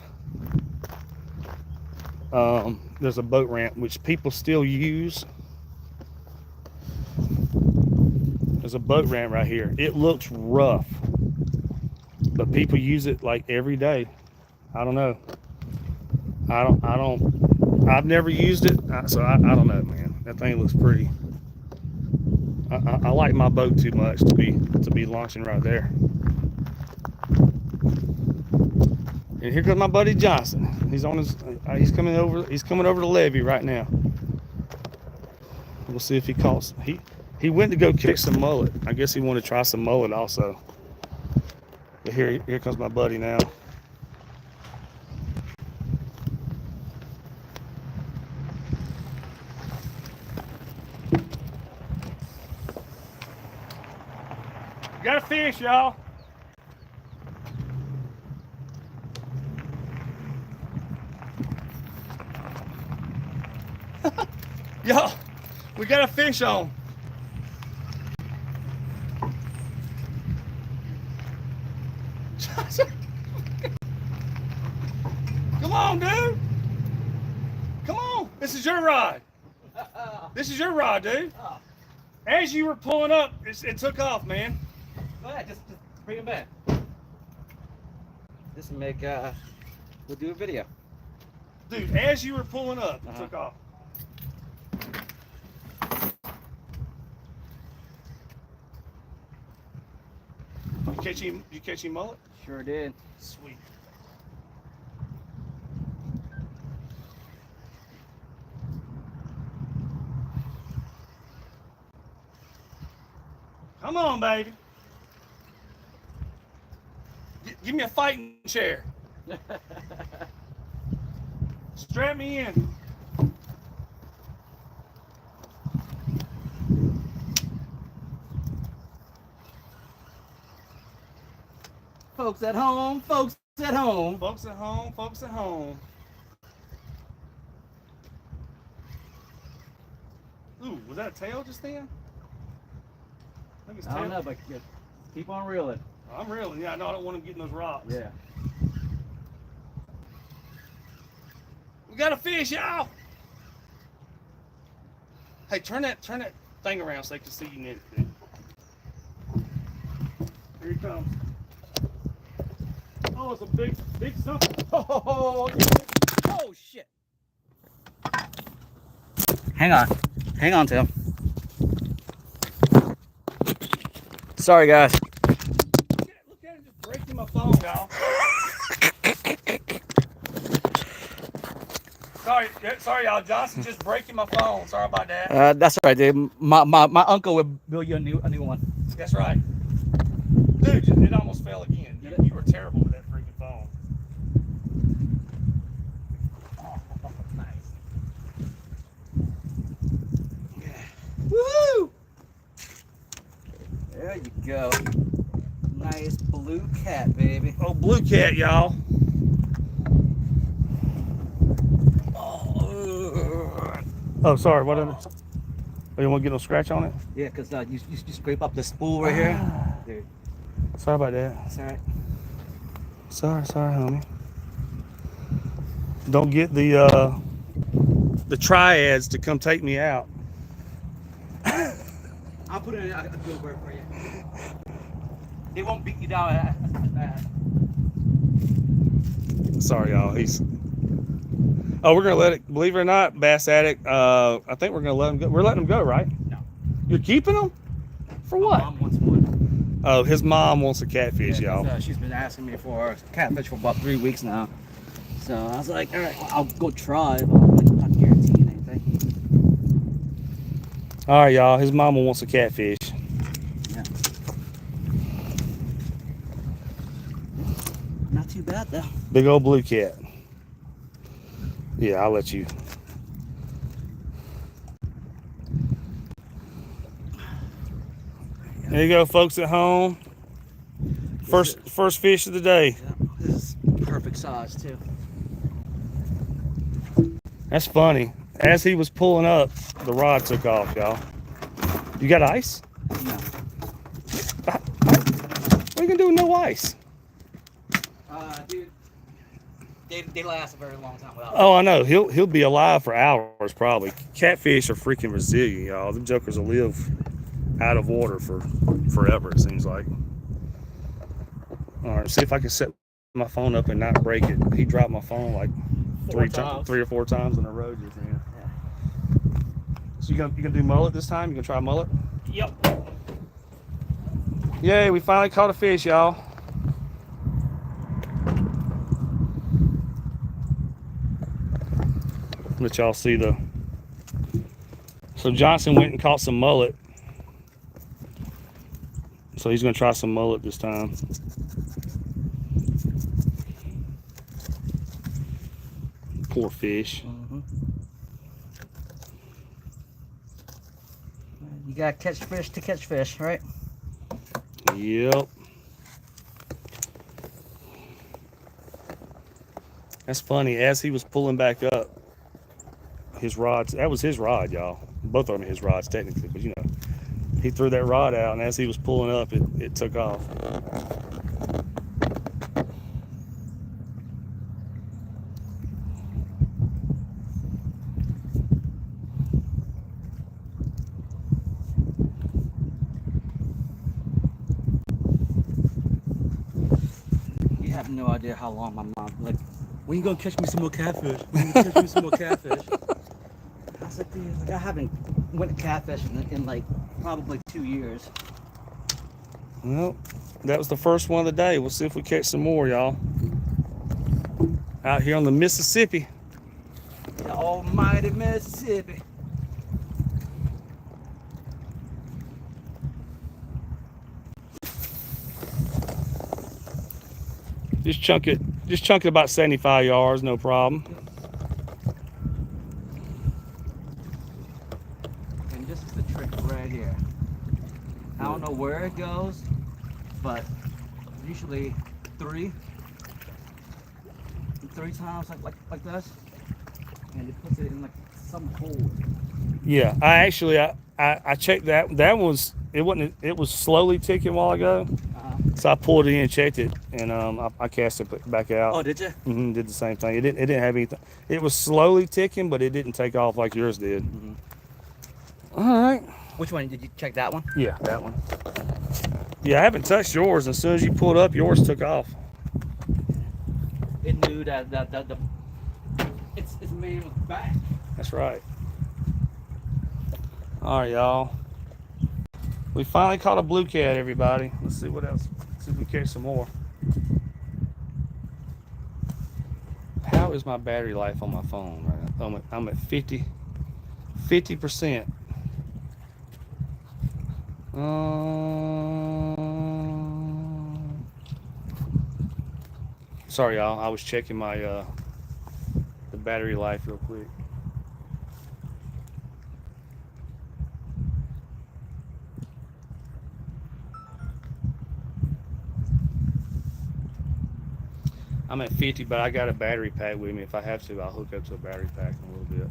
there's a boat ramp which people still use. There's a boat ramp right here. It looks rough, but people use it like every day. I don't know. I've never used it, so I don't know, man. That thing looks pretty. I like my boat too much to be launching right there. And here comes my buddy Johnson. He's on his. He's coming over. He's coming over the levee right now. We'll see if he caught. He went to go catch some mullet. I guess he wanted to try some mullet also. But here comes my buddy now. Got a fish, y'all. Y'all, we got a fish on. Come on, dude. Come on. This is your rod. This is your rod, dude. As you were pulling up, it took off, man. Go ahead, just bring it back. Just make we'll do a video. Dude, as you were pulling up, it took off. You catch him mullet? Sure did. Sweet. Come on, baby. Give me a fighting chair. Strap me in. Folks at home, folks at home. Folks at home, folks at home. Ooh, was that a tail just then? I think it's tail. I don't know, but just keep on reeling. I'm reeling. Yeah, I know I don't want him getting those rocks. Yeah. We got a fish, y'all. Hey, turn that thing around so they can see you in it. Here he comes. Oh, it's a big something. Oh, shit. Hang on, Tim. Sorry, guys. Look at it just breaking my phone, y'all. Sorry, y'all. Johnson's just breaking my phone. Sorry about that. That's all right, dude. My uncle would build you a new one. That's right. Dude, it almost fell again. You were terrible with that freaking phone. Oh, nice. Woo! There you go. Nice blue cat, baby. Oh, blue cat, y'all. Oh, sorry. What? Oh, you want to get no scratch on it? Yeah, because you scrape up the spool right here. Dude. Sorry about that. That's all right. Sorry, homie. Don't get the triads to come take me out. I'll put it in a good word for you. They won't beat you down as bad. Sorry, y'all. Oh, we're gonna let it. Believe it or not, Bass Addict. I think we're gonna let him go. We're letting him go, right? No. You're keeping him? For what? My mom wants one. Oh, his mom wants a catfish, Yeah, y'all. she's been asking me for a catfish for about 3 weeks now. So I was like, all right, I'll go try, but I'm not guaranteeing anything. All right, y'all. His mama wants a catfish. Yeah. Not too bad though. Big old blue cat. Yeah, I'll let you. There you go, folks at home. First fish of the day. Yeah, this is perfect size too. That's funny. As he was pulling up, the rod took off, y'all. You got ice? No. What are you gonna do with no ice? Dude, they last a very long time without. Oh, I know. He'll be alive for hours probably. Catfish are freaking resilient, y'all. Them jokers will live out of water for forever, it seems like. All right, see if I can set my phone up and not break it. He dropped my phone like three or four times in a row just then. Yeah. So you gonna do mullet this time? You gonna try mullet? Yep. Yay, we finally caught a fish, y'all. Let y'all see the. So Johnson went and caught some mullet. So he's gonna try some mullet this time. Poor fish. Mm-hmm. You gotta catch fish to catch fish, right? Yep. That's funny. As he was pulling back up, his rods, that was his rod, y'all. Both of them his rods, technically, but you know, he threw that rod out, and as he was pulling up, it took off. have no idea how long my mom, like, when you gonna catch me some more catfish? When you gonna catch me some more catfish? I was like, dude, like, I haven't went catfishing in like probably 2 years. Well, that was the first one of the day. We'll see if we catch some more, y'all. Out here on the Mississippi. The almighty Mississippi. Just chunk it about 75 yards, no problem. And this is the trick right here. I don't know where it goes, but usually three times like this, and it puts it in like some hole. Yeah, I checked that. That was it was slowly ticking a while ago. So I pulled it in and checked it, and I cast it back out. Oh, did you? Mm-hmm, did the same thing. It didn't have anything. It was slowly ticking, but it didn't take off like yours did. Mm-hmm. All right. Which one did you check? That one? Yeah, that one. Yeah, I haven't touched yours. As soon as you pulled up, yours took off. It knew that it's made with back. That's right. All right, y'all. We finally caught a blue cat, everybody. Let's see what else. See if we catch some more. How is my battery life on my phone right now? I'm at 50%. Sorry, y'all. I was checking my the battery life real quick. I'm at 50, but I got a battery pack with me. If I have to, I'll hook up to a battery pack in a little bit.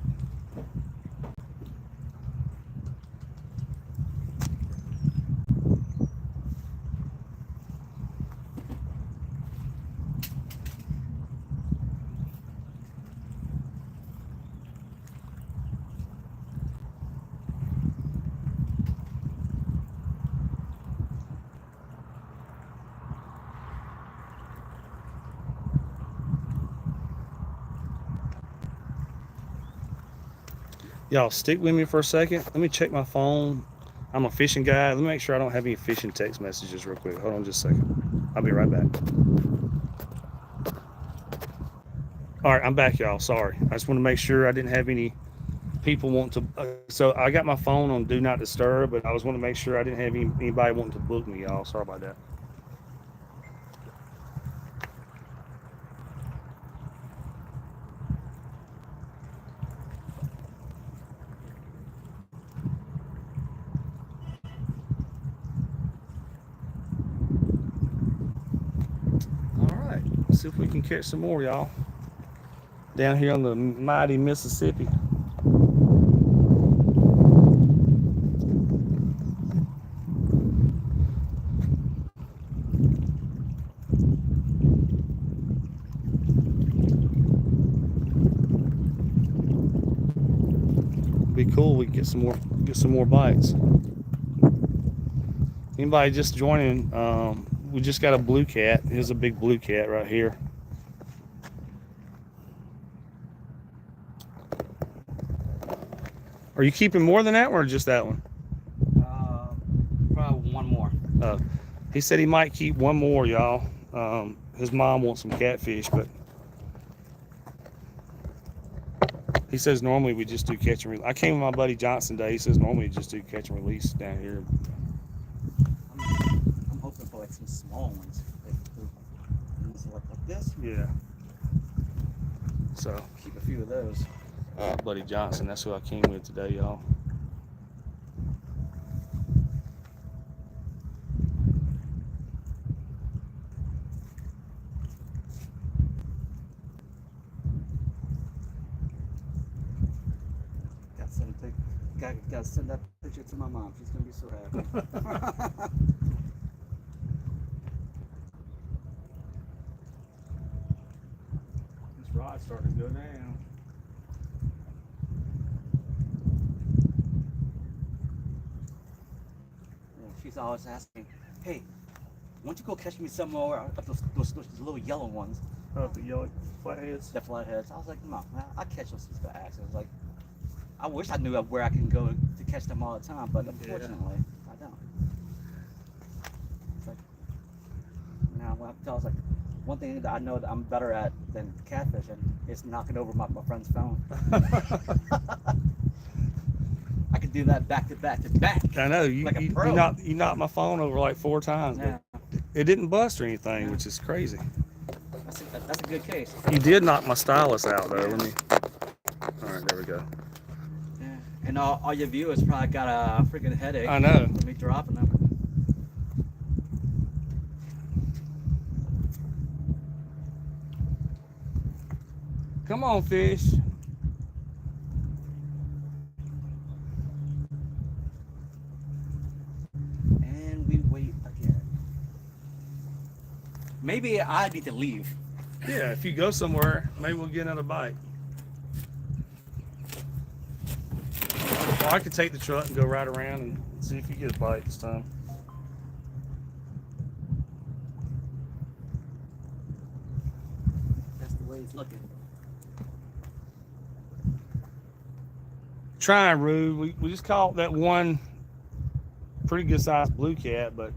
Y'all stick with me for a second. Let me check my phone. I'm a fishing guy. Let me make sure I don't have any fishing text messages real quick. Hold on just a second. I'll be right back. All right, I'm back, y'all. Sorry. I just want to make sure I didn't have any people wanting to. So I got my phone on Do Not Disturb, but I was wanting to make sure I didn't have anybody wanting to book me, y'all. Sorry about that. See if we can catch some more, y'all. Down here on the mighty Mississippi. Be cool. We can get some more bites. Anybody just joining? We just got a blue cat. Here's a big blue cat right here. Are you keeping more than that or just that one? Probably one more. He said he might keep one more, y'all. His mom wants some catfish, but he says normally we just do catch and release. I came with my buddy Johnson today. He says normally we just do catch and release down here. I'm hoping for like some small ones. Like this? Yeah. So keep a few of those. Buddy Johnson, that's who I came with today, y'all. Gotta send that picture to my mom. She's gonna be so happy. This rod's starting to go down. Yeah, she's always asking, "Hey, why don't you go catch me somewhere up those little yellow ones, Oh, the yellow flatheads. the flatheads. I was like, no, man, I catch those bass. It was like, I wish I knew where I can go to catch them all the time, but unfortunately, I don't. It's like, now when I was like, one thing that I know that I'm better at than catfishing is knocking over my friend's phone. I could do that back to back to back. I know you, Like a you, pro. you knocked my phone over like 4 times, Yeah, but it didn't bust or anything, Yeah. which is crazy. that's a good case. You did knock my stylus out though. Let me. All right, there we go. Yeah. And all your viewers probably got a freaking headache. I know. From me dropping them. Come on, fish. And we wait again. Maybe I need to leave. Yeah, if you go somewhere, maybe we'll get another bite. Or I could take the truck and go right around and see if you get a bite this time. That's the way it's looking. Trying, Rue. We just caught that one pretty good sized blue cat, but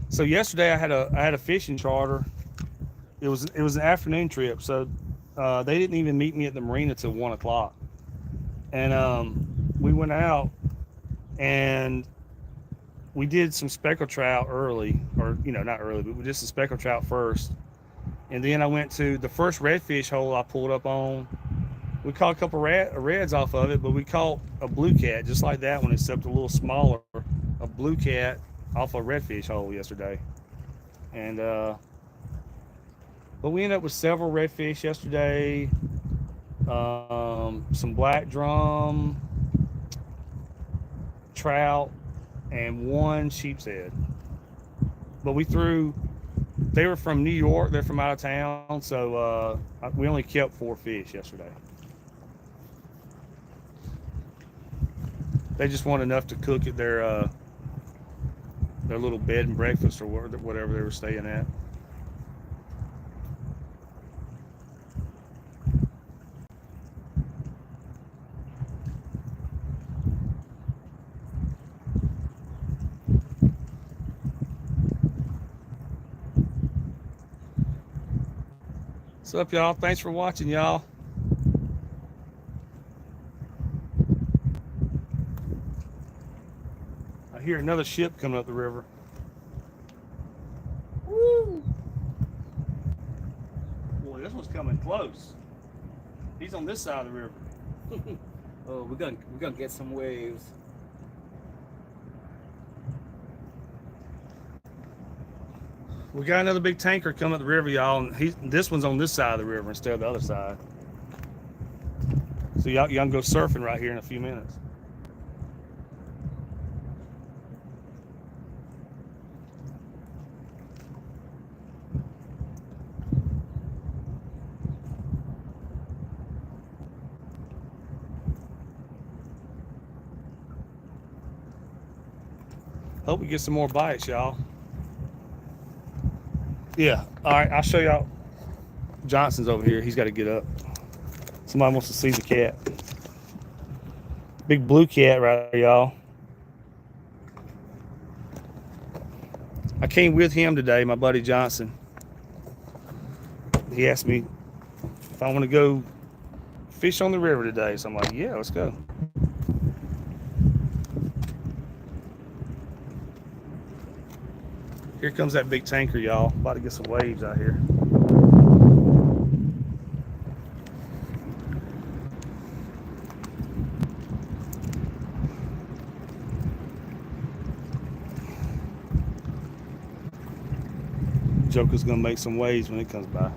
so yesterday I had a fishing charter. It was an afternoon trip, so they didn't even meet me at the marina till 1 o'clock, and we went out and we did some speckled trout early, or not early, but we did some speckled trout first, and then I went to the first redfish hole I pulled up on. We caught a couple reds off of it, but we caught a blue cat just like that one, except a little smaller, a blue cat off a redfish hole yesterday. And but we ended up with several redfish yesterday, some black drum, trout, and one sheep's head. But they were from New York, they're from out of town, so we only kept 4 fish yesterday. They just want enough to cook at their little bed and breakfast or whatever they were staying at. What's up, y'all? Thanks for watching, y'all. I hear another ship coming up the river. Woo! Boy, this one's coming close. He's on this side of the river. Oh, we're gonna get some waves. We got another big tanker coming up the river, y'all, and this one's on this side of the river instead of the other side. So y'all can go surfing right here in a few minutes. Hope we get some more bites, y'all. Yeah, all right, I'll show y'all. Johnson's over here. He's got to get up. Somebody wants to see the cat. Big blue cat right there, y'all. I came with him today, my buddy Johnson. He asked me if I want to go fish on the river today. So I'm like, yeah, let's go. Here comes that big tanker, y'all. About to get some waves out here. Joker's gonna make some waves when it comes by.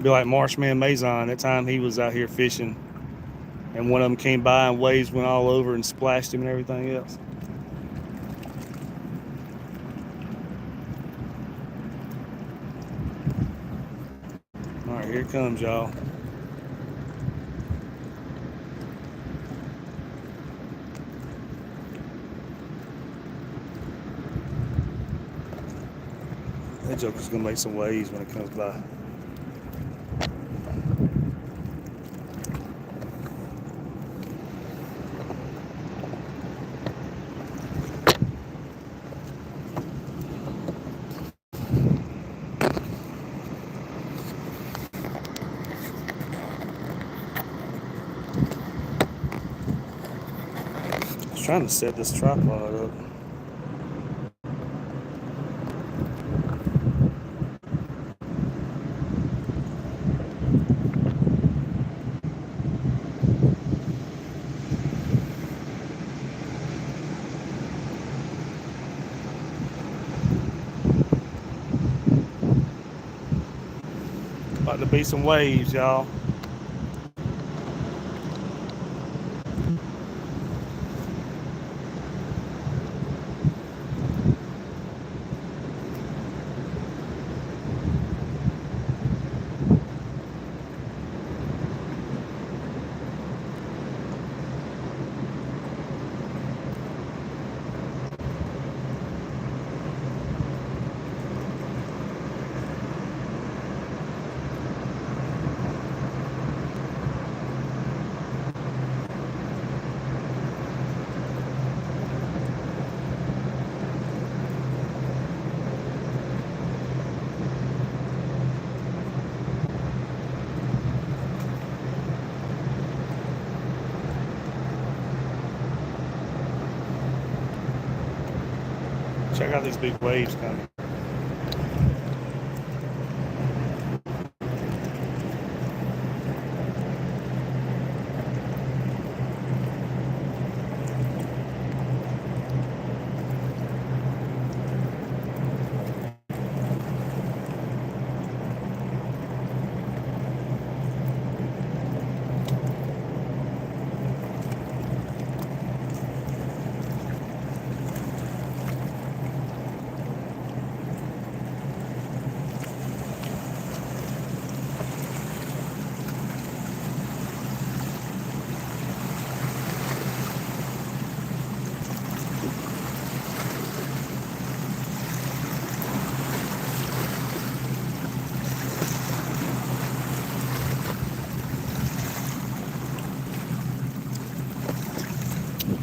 Be like Marshman Mazon, that time he was out here fishing and one of them came by and waves went all over and splashed him and everything else. All right, here it comes, y'all. That joker's gonna make some waves when it comes by. I was trying to set this tripod up. About to be some waves, y'all. Check out these big waves coming.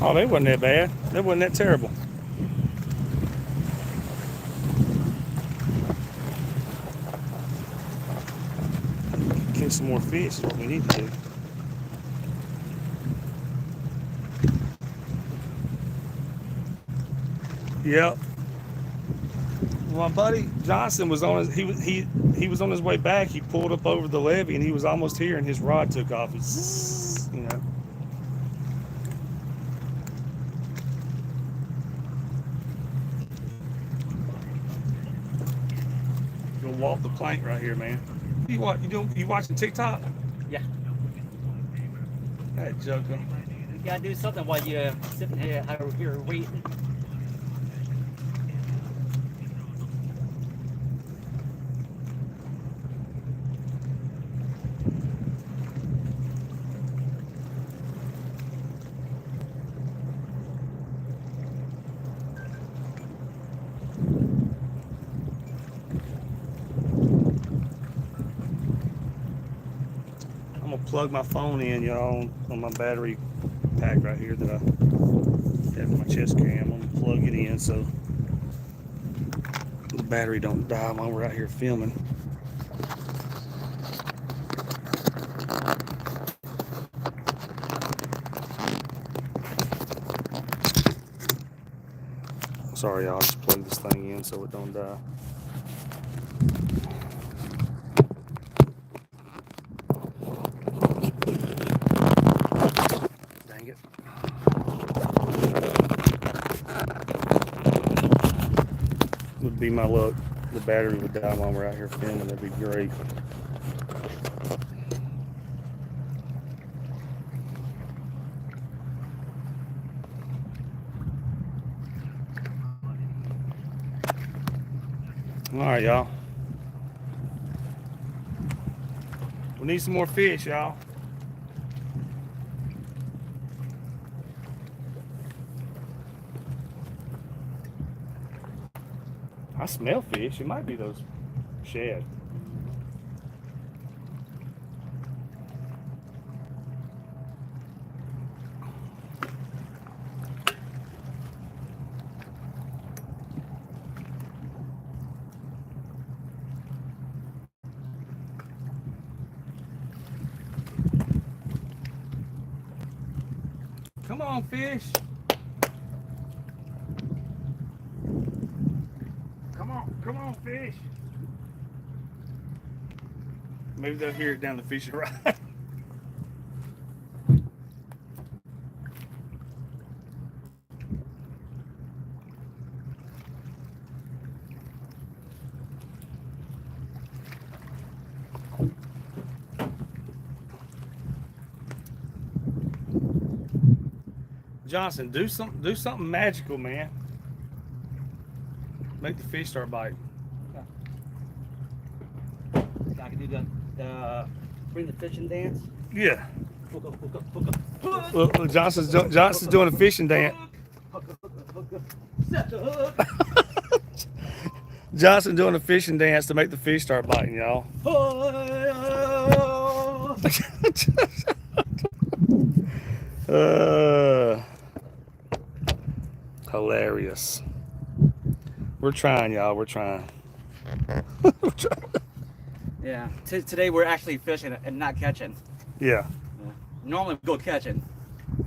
Oh, they wasn't that bad. They wasn't that terrible. Catch some more fish is what we need to do. Yep. My buddy Johnson was on his he was on his way back. He pulled up over the levee and he was almost here and his rod took off. He zzz, you know. You'll walk the plank right here, man. You watching TikTok? Yeah. That joker. You gotta do something while you're sitting here waiting. I'm gonna plug my phone in, y'all, on my battery pack right here that I have in my chest cam. I'm gonna plug it in so the battery don't die while we're out here filming. Sorry, y'all, just plug this thing in so it don't die. Dang it. Would be my luck. The battery would die while we're out here filming. That'd be great. All right, y'all. We need some more fish, y'all. I smell fish. It might be those shad. Come on, fish. Come on, fish. Maybe they'll hear it down the fishing rod. Johnson, do something magical, man. Make the fish start biting. I can do the bring the fishing dance. Yeah. Hook up, hook up, hook up. Look, Johnson's doing a fishing dance. Hook up, hook up. Set the hook. Johnson doing a fishing dance to make the fish start biting, y'all. Hilarious. We're trying, y'all. We're trying. Yeah. Today we're actually fishing and not catching. Yeah. Normally we go catching.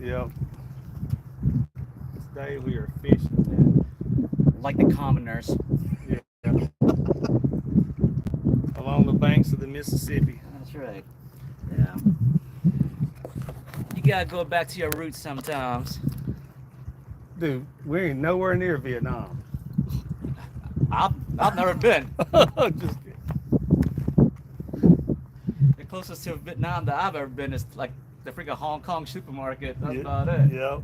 Yep. Today we are fishing. Like the commoners. Yeah. Along the banks of the Mississippi. That's right. Yeah. You gotta go back to your roots sometimes. Dude, we ain't nowhere near Vietnam. I've never been. Just kidding. The closest to Vietnam that I've ever been is like the freaking Hong Kong supermarket. That's about it. Yep.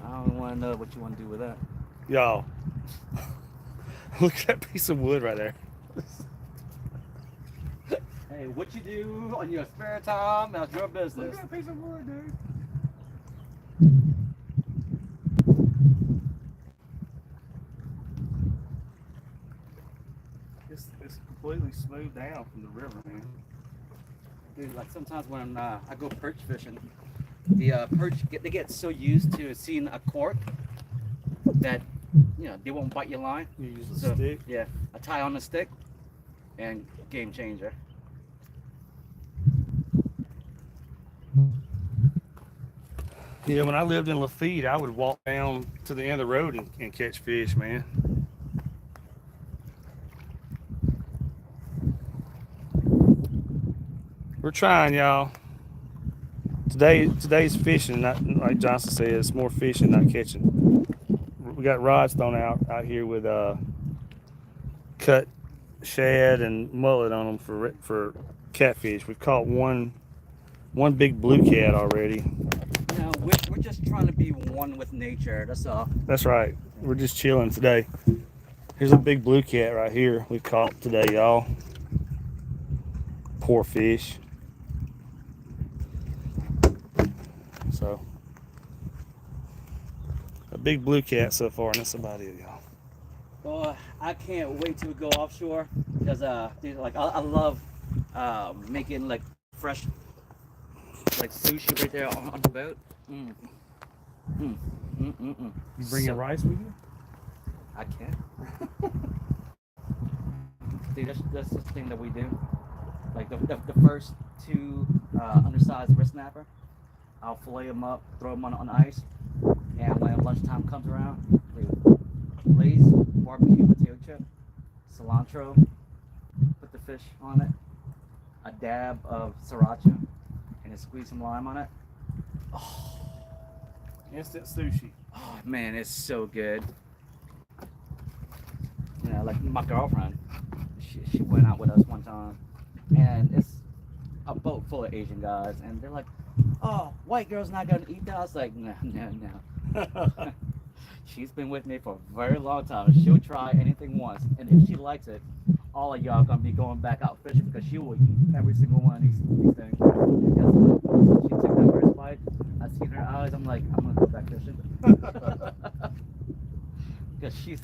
I don't want to know what you want to do with that. Y'all, look at that piece of wood right there. Hey, what you do on your spare time, that's your business. Look at that piece of wood, dude. It's completely smoothed down from the river, man. Dude, like sometimes when I go perch fishing, the perch they get so used to seeing a cork that they won't bite your line. You use a stick. Yeah, I tie on the stick, and game changer. Yeah, when I lived in Lafitte, I would walk down to the end of the road and catch fish, man. We're trying, y'all. Today's fishing, not like Johnson said, it's more fishing, not catching. We got rods thrown out here with cut shad and mullet on them for catfish. We've caught one big blue cat already. No, we're just trying to be one with nature. That's all. That's right. We're just chilling today. Here's a big blue cat right here we caught today, y'all. Poor fish. So, a big blue cat so far, and that's about it, y'all. Well, I can't wait to go offshore because dude, like I love making like fresh like sushi right there on the boat. You bringing rice with you? I can. Dude, that's the thing that we do. Like the first two undersized wrist snapper, I'll fillet them up, throw them on ice, and when lunchtime comes around, Lay's barbecue potato chip, cilantro, put the fish on it, a dab of sriracha, and then squeeze some lime on it. Oh, Instant sushi. oh man, it's so good. Like my girlfriend, she went out with us one time, and it's a boat full of Asian guys, and they're like, "Oh, white girl's not gonna eat that." I was like, "No." She's been with me for a very long time. She'll try anything once, and if she likes it, all of y'all gonna be going back out fishing because she will eat every single one of these things. Because she took that first bite, I seen her eyes. I'm like, I'm gonna go back fishing. Because she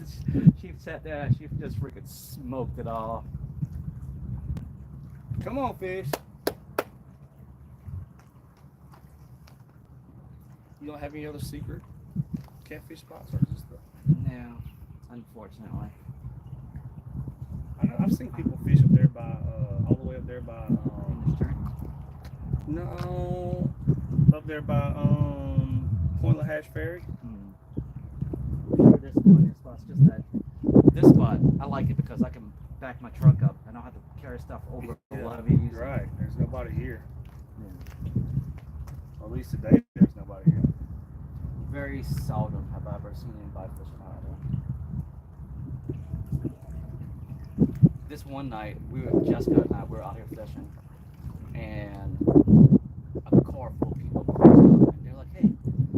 sat there and she just freaking smoked it all. Come on, fish. You don't have any other secret catfish spots, or just the? No, unfortunately. I know, I've seen people fish up there by, all the way up there by, no, up there by, Point LaHatch Ferry. Sure, there's plenty of spots. Just that this spot, I like it because I can back my truck up. I don't have to carry stuff over a lot of these. Right. There's nobody here. Yeah. Or at least today, there's nobody here. Very seldom have I ever seen anybody fishing out there. This one night, Jessica and I were out here fishing, and a car full of people cruised up, and they're like, "Hey,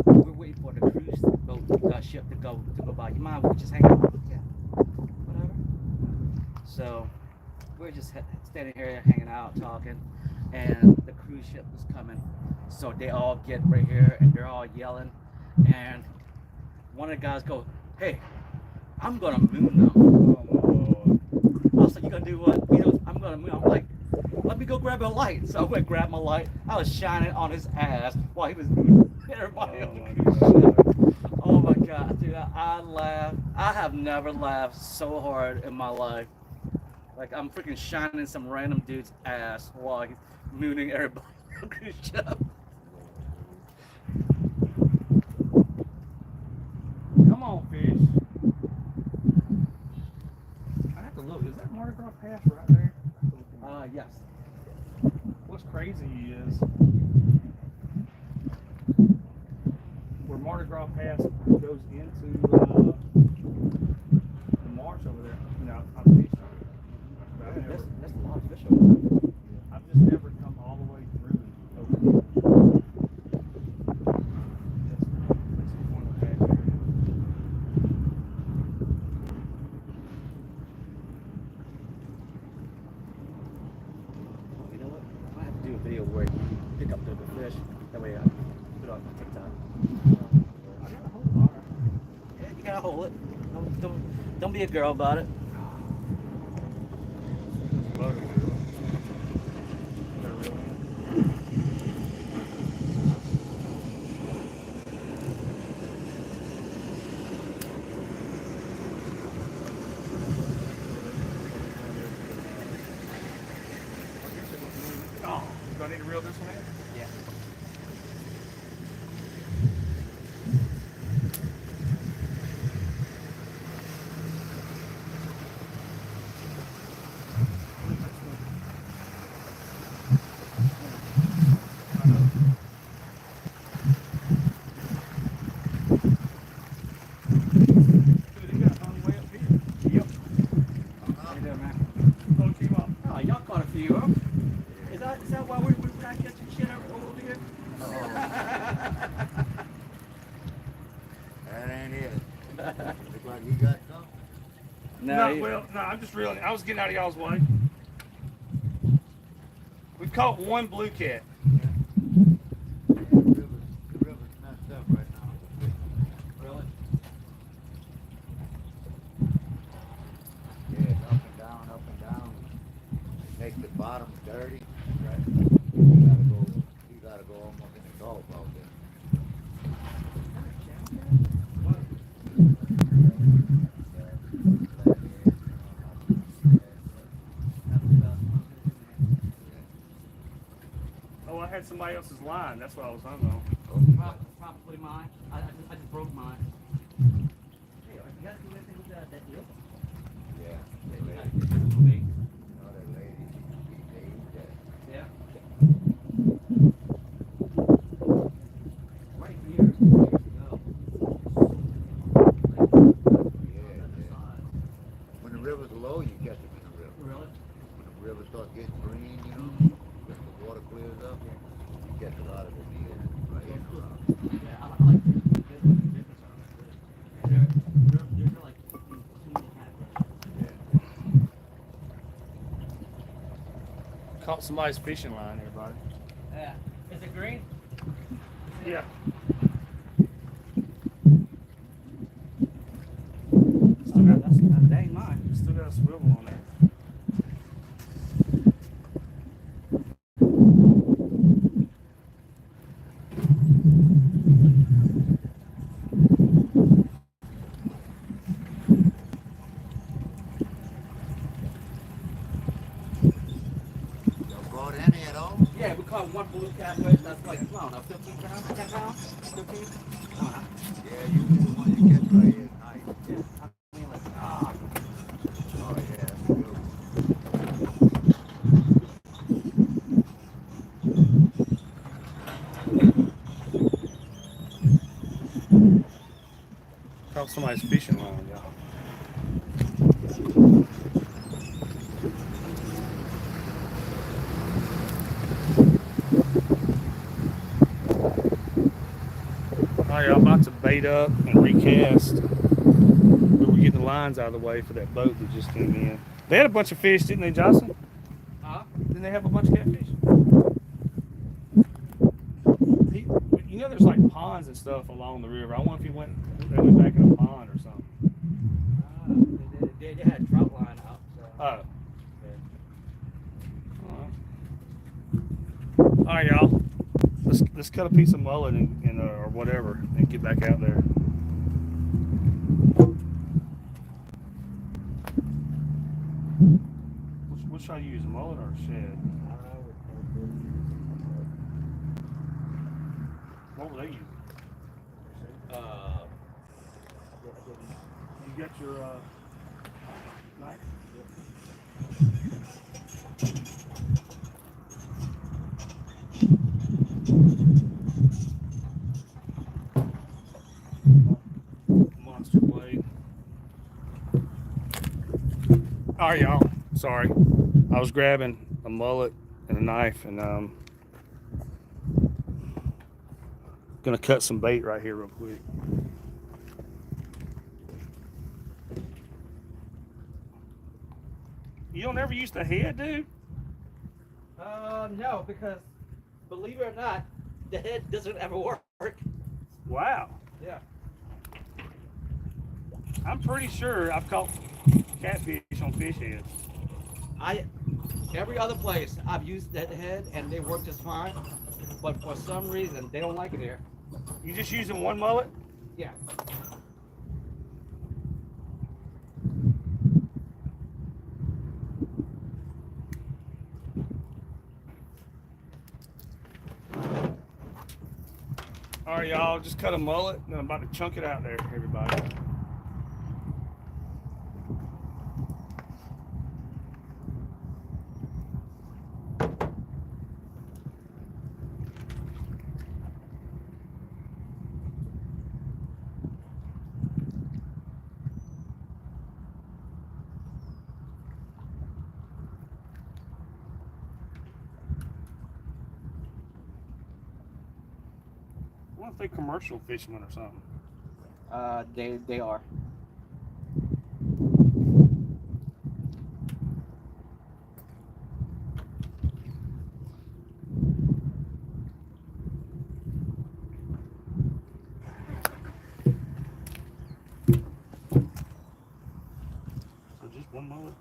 we're waiting for the cruise boat ship to go by. You mind if we just hang out?" Yeah, whatever. So we're just standing here hanging out, talking, and the cruise ship was coming. So they all get right here, and they're all yelling, and one of the guys goes, "Hey, I'm gonna moon them." I was like, "You gonna do what?" He goes, "I'm gonna moon." I'm like, "Let me go grab a light." So I went grab my light. I was shining on his ass while he was mooning everybody on the cruise ship. Oh my god, dude, I laughed. I have never laughed so hard in my life. Like, I'm freaking shining some random dude's ass while he's mooning everybody on the cruise ship. Come on, fish. I have to look. Is that Mardi Gras Pass right there? Yes. What's crazy is where Mardi Gras Pass goes into the marsh over there. You know, I've fished. That's a lot of fish over there. I've just never come all the way through over here. That's one of the bad areas. You know what? I have to do a video where you pick up the fish. That way I can put it on TikTok. I got a whole lot. Yeah, you gotta hold it. Don't be a girl about it. Oh, do I need to reel this one in? Yeah. Oh, y'all caught a few, huh? Is that why we're not catching shit over here? That ain't it. Look like you got something. No, I'm just reeling. I was getting out of y'all's way. We've caught one blue cat. The river's messed up right now. Really? Yeah, it's up and down, up and down. Make the bottom dirty. Right. You gotta go almost in the Gulf out there. Oh, I had somebody else's line. That's what I was on. Probably mine. I just broke mine. Hey, you guys do anything with that deal? Yeah. Yeah, The you lady, got it for me. that lady, they eat that. Yeah. Right here. Years ago. When the river's low, you catch them in the river. Really? When the river starts getting green, you know, just the water clears up, you catch a lot of the deals right in and around. Yeah, I like this. They're like 2.5. Yeah. Caught somebody's fishing line, everybody. Yeah. Is it green? Yeah. Still got, that's dang mine. Still got a swivel on there. Y'all brought any at all? Yeah, we caught one blue catfish. That's like, I don't know, 15 pounds, 10 pounds, 15. I don't know. Yeah, usually the one you catch right here is nice. Yeah. I mean, like, Oh yeah, that's a good one. Caught somebody's fishing line, y'all. All right, y'all, about to bait up and recast. We were getting the lines out of the way for that boat that just came in. They had a bunch of fish, didn't they, Johnson? Didn't they have a bunch of catfish? You know, there's like ponds and stuff along the river. I wonder if they went back in a pond or something. They had trout line out. So. Oh. All right, y'all. Let's cut a piece of mullet and or whatever and get back out there. What should I use, a mullet or a shed? What were they using? You got your knife? Monster blade. All right, y'all. Sorry, I was grabbing a mullet and a knife, and gonna cut some bait right here real quick. You don't ever use the head, dude? No, because believe it or not, the head doesn't ever work. Wow. Yeah. I'm pretty sure I've caught catfish on fish heads. Every other place I've used that head and they work just fine, but for some reason they don't like it here. You just using one mullet? Yeah. All right, y'all, just cut a mullet, and I'm about to chunk it out there, everybody. I wonder if they commercial fishermen or something. They are. So just one mullet?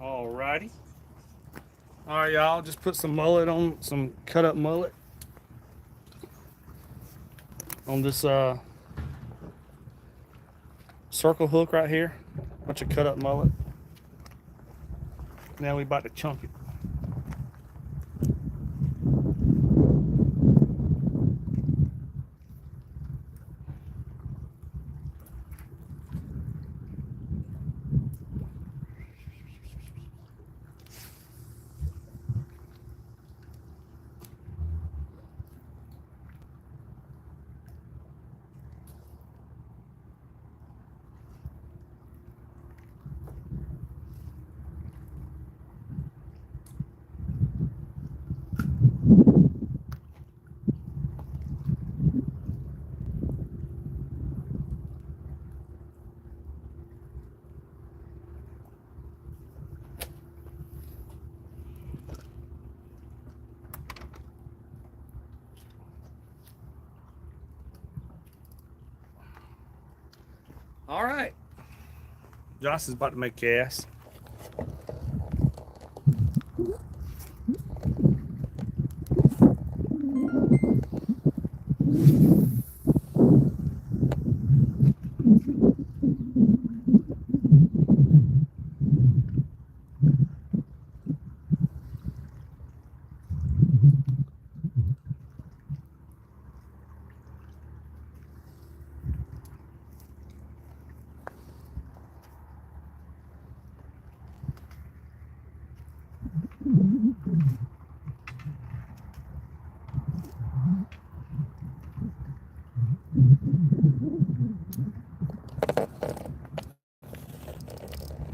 Alrighty. All right, y'all, just put some mullet on, some cut up mullet on this circle hook right here. Bunch of cut up mullet. Now we about to chunk it. All right. Josh is about to make cast.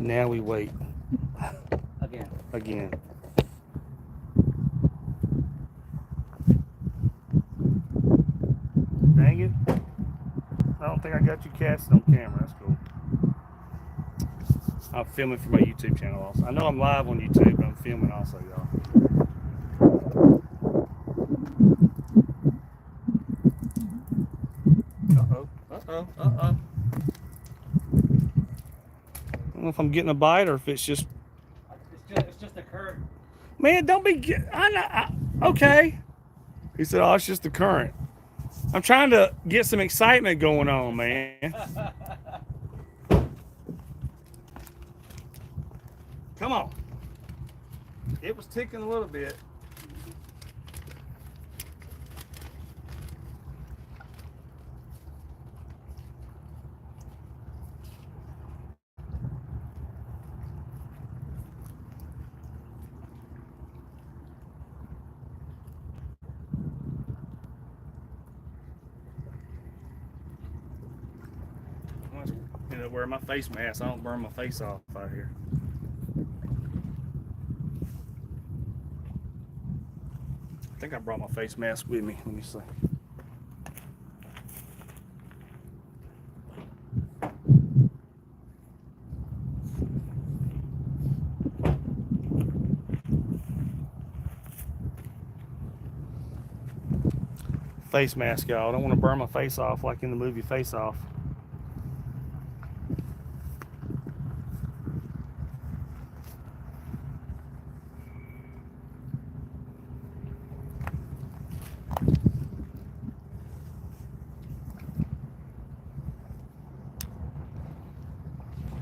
Now we wait Again. Dang it. I don't think I got you casting on camera. That's cool. I'm filming for my YouTube channel also. I know I'm live on YouTube, but I'm filming also, y'all. Uh-oh. Uh-oh. Uh-oh. I don't know if I'm getting a bite or if it's just... It's just a current. Man, don't be... okay. He said, oh, it's just the current. I'm trying to get some excitement going on, man. Come on. It was ticking a little bit. You know, wear my face mask. I don't burn my face off out here. I think I brought my face mask with me. Let me see. Face mask, y'all. I don't want to burn my face off like in the movie Face Off.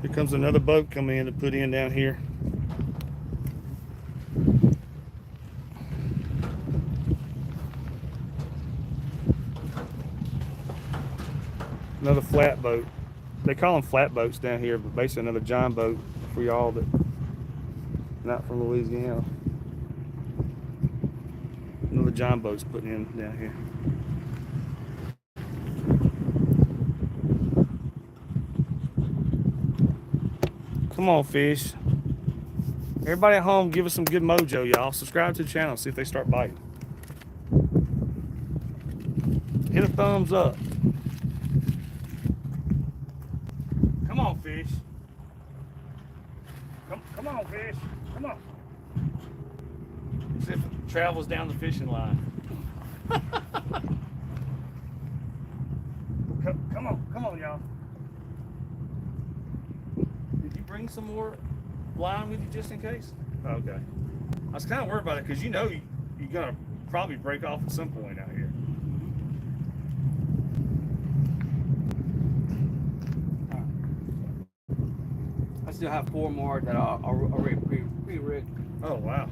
Here comes another boat coming in to put in down here. Another flat boat. They call them flat boats down here, but basically another giant boat for y'all that not from Louisiana. Another giant boat's putting in down here. Come on, fish. Everybody at home, give us some good mojo, y'all. Subscribe to the channel, see if they start biting. Hit a thumbs up. Come on, fish. Come on, fish. Come on. See if it travels down the fishing line. Come on, y'all. Did you bring some more line with you just in case? Okay. I was kind of worried about it because you know you're gonna probably break off at some point out here. I still have 4 more that are already pre-rigged. Oh wow.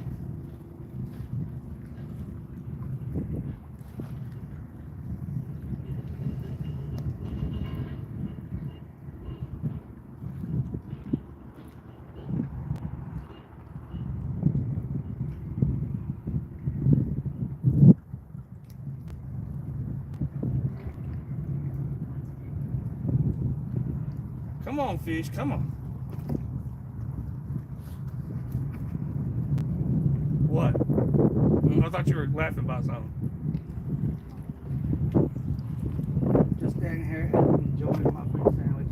Come on, fish, come on. What? I thought you were laughing about something. Just standing here enjoying my fish sandwich.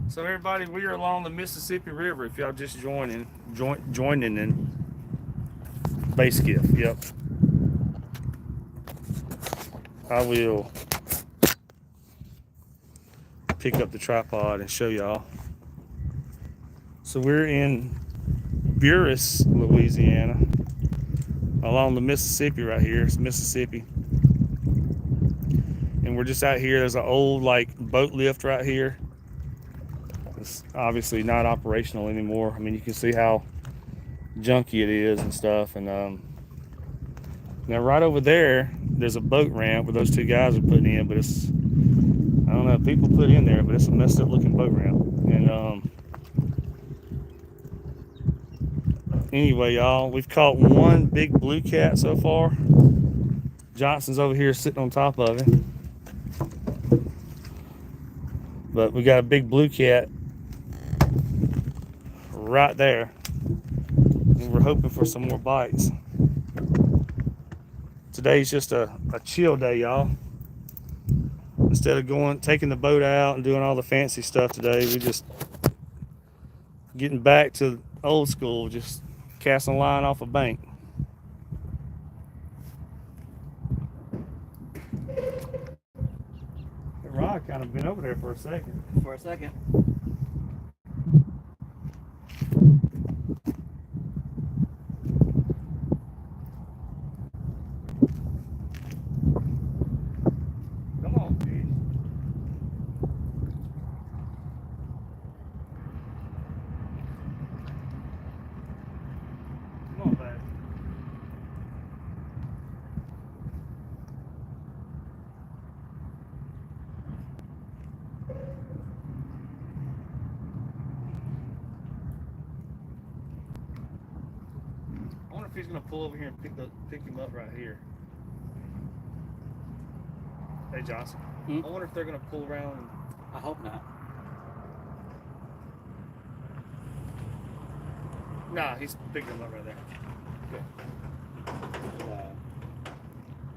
So everybody, we are along the Mississippi River. If y'all just joining in base skiff. Yep. I will pick up the tripod and show y'all. So we're in Buras, Louisiana, along the Mississippi right here. It's Mississippi. And we're just out here. There's an old like boat lift right here. It's obviously not operational anymore. I mean, you can see how junky it is and stuff. And now right over there, there's a boat ramp where those two guys are putting in, but it's, I don't know, people put in there, but it's a messed up looking boat ramp. And anyway, y'all, we've caught one big blue cat so far. Johnson's over here sitting on top of him. But we got a big blue cat right there. And we're hoping for some more bites. Today's just a chill day, y'all. Instead of taking the boat out and doing all the fancy stuff today, we just getting back to old school, just casting a line off a bank. The rod kind of been over there for a second. For a second. Come on, fish. Come on, baby. I wonder if he's gonna pull over here and pick him up right here. Hey, Johnson. I wonder if they're gonna pull around. I hope not. Nah, he's picking him up right there. But,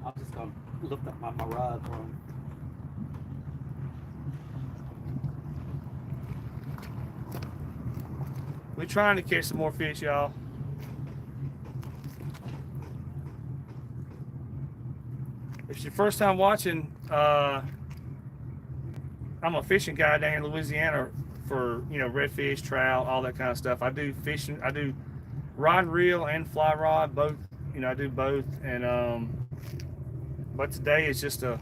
I'm just gonna lift up my rod for him. We're trying to catch some more fish, y'all. If it's your first time watching, I'm a fishing guy down in Louisiana for, you know, redfish, trout, all that kind of stuff. I do fishing. I do rod and reel and fly rod, both. You know, I do both. And but today is just a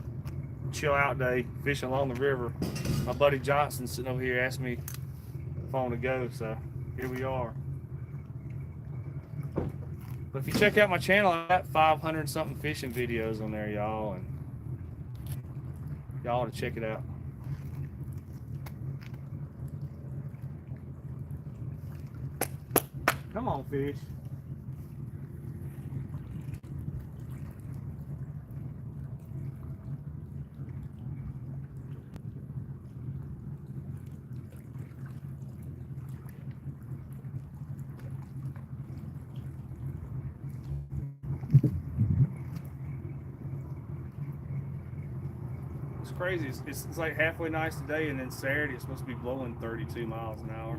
chill out day, fishing along the river. My buddy Johnson sitting over here asked me if I want to go, so here we are. But if you check out my channel, I got 500 something fishing videos on there, y'all, and y'all ought to check it out. Come on, fish. It's crazy. It's like halfway nice today, and then Saturday it's supposed to be blowing 32 miles an hour.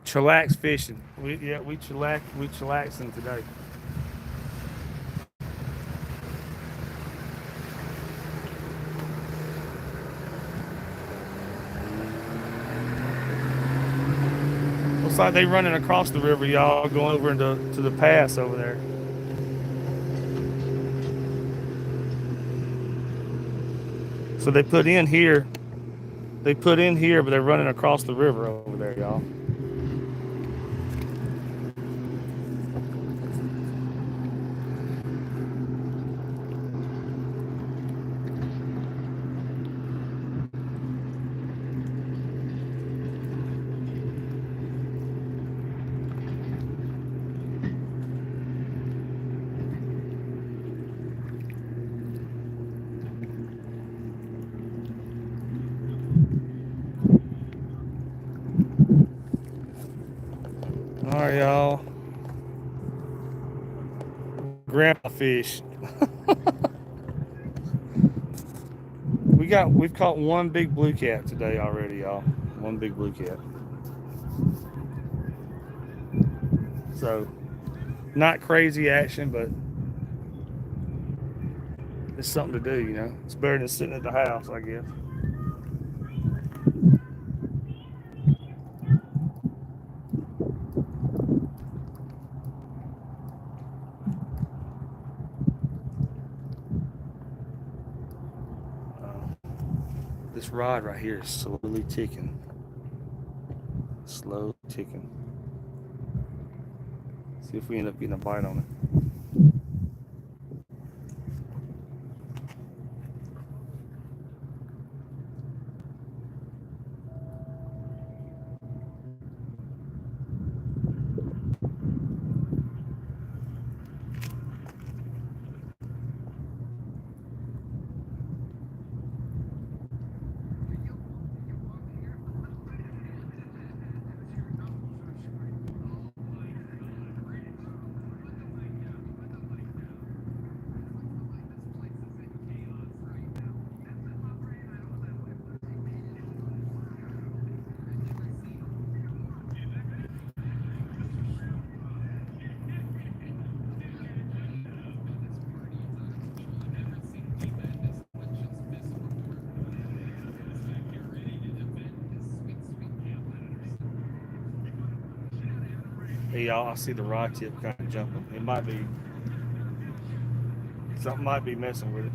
Chillax fishing. We chillaxing today. Looks like they running across the river, y'all, going over to the pass over there. So they put in here. They put in here, but they're running across the river over there, y'all. right, y'all. Grandpa fish. We've caught one big blue cat today already, y'all. One big blue cat. So not crazy action, but it's something to do, you know. It's better than sitting at the house, I guess. This rod right here is slowly ticking. Slow ticking. See if we end up getting a bite on it. Hey y'all, I see the rod tip kind of jumping. It might be something might be messing with it.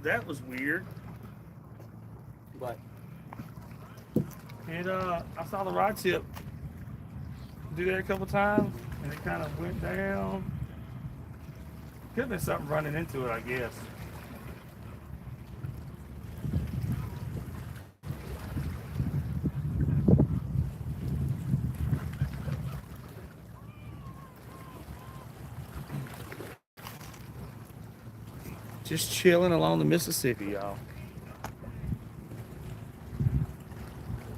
That was weird. But I saw the rod tip do that a couple times, and it kind of went down. Could have been something running into it, I guess. Just chilling along the Mississippi, y'all.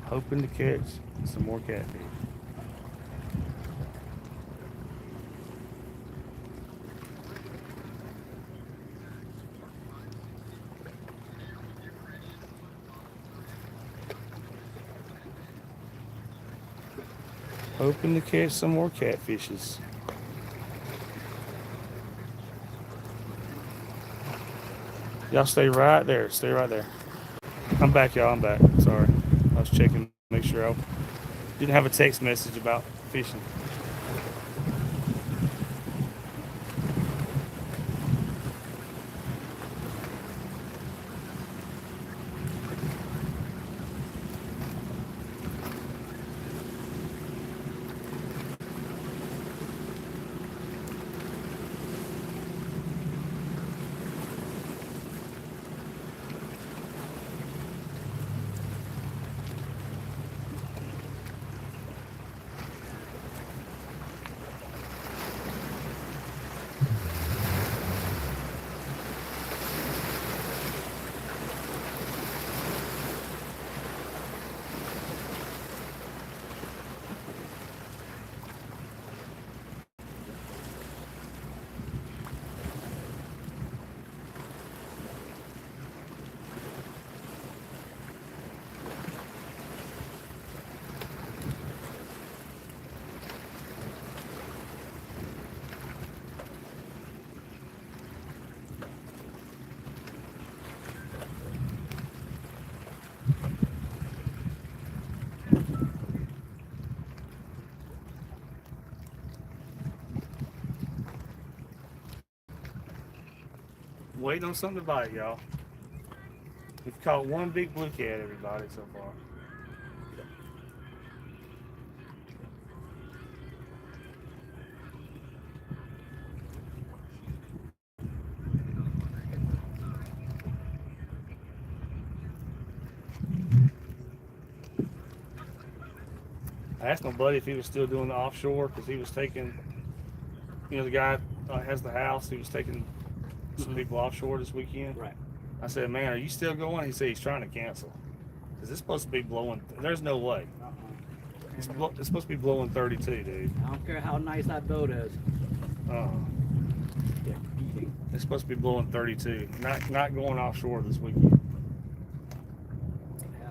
Hoping to catch some more catfish. Hoping to catch some more catfishes. Y'all stay right there. Stay right there. I'm back, y'all. I'm back. Sorry. I was checking, make sure I didn't have a text message about fishing. Waiting on something to bite, y'all. We've caught one big blue cat, everybody, so far. I asked my buddy if he was still doing the offshore because he was taking, the guy has the house. He was taking some people offshore this weekend. Right. I said, man, are you still going? He said he's trying to cancel because it's supposed to be blowing. There's no way. It's supposed to be blowing 32, dude. I don't care how nice that boat is. It's supposed to be blowing 32. Not going offshore this weekend. Yeah.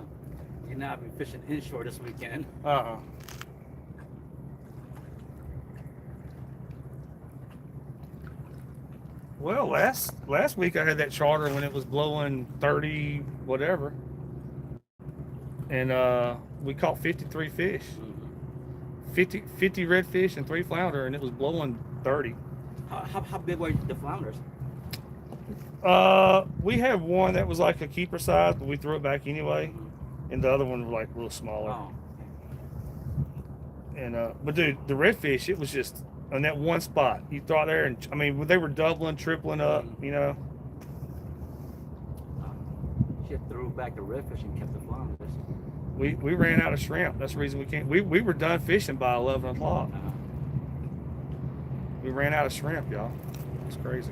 You're not be fishing inshore this weekend. Well, last week I had that charter when it was blowing 30 whatever, and we caught 53 fish, 50 redfish and 3 flounder, and it was blowing 30. How big were the flounders? We had one that was like a keeper size, but we threw it back anyway, and the other one was like a little smaller. Oh. And but dude, the redfish, it was just on that one spot. You throw it there, and I mean, they were doubling, tripling up, She threw back the redfish and kept the flounders. We ran out of shrimp. That's the reason we can't. We were done fishing by 11 o'clock. We ran out of shrimp, y'all. It's crazy.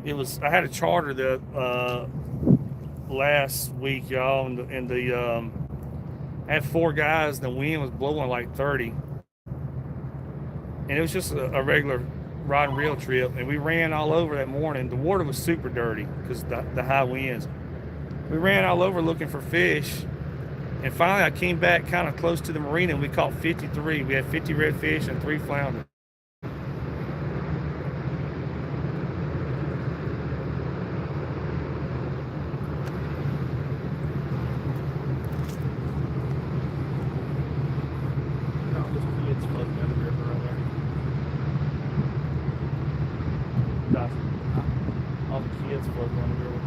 It was. I had a charter the last week, y'all, and I had 4 guys. And the wind was blowing like 30, and it was just a regular rod and reel trip. And we ran all over that morning. The water was super dirty because the high winds. We ran all over looking for fish, and finally I came back kind of close to the marina, and we caught 53. We had 50 redfish and 3 flounder. All the kids floating on the river.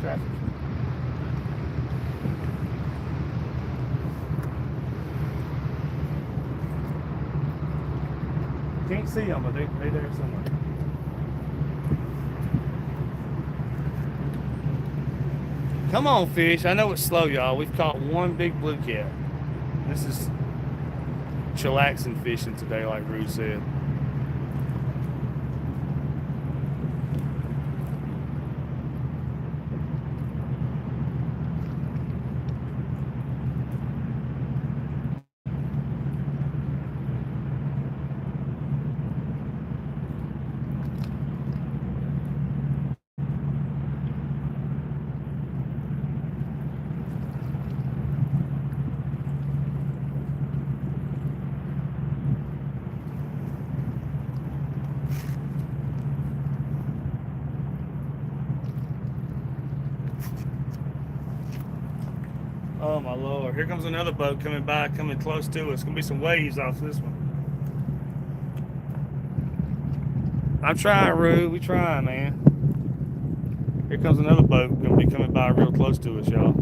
Traffic. Can't see them, but they're there somewhere. Come on, fish. I know it's slow, y'all. We've caught one big blue cat. This is chillaxing fishing today, like Rue said. Oh my Lord. Here comes another boat coming by, coming close to us. Gonna be some waves off this one. I'm trying, Rue. We trying, man. Here comes another boat gonna be coming by real close to us, y'all.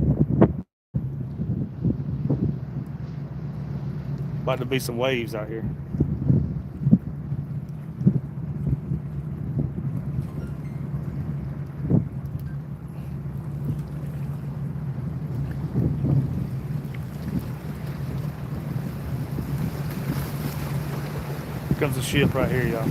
About to be some waves out here. Here comes a ship right here, y'all.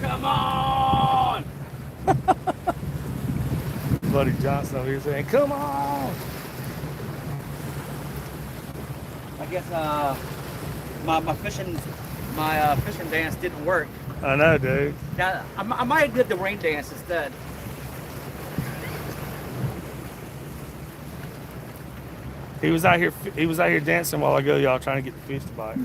Come on! Buddy Johnson over here saying, "Come on!" I guess my fishing dance didn't work. I know, dude. Now, I might have did the rain dance instead. He was out here dancing a while ago, y'all, trying to get the fish to bite.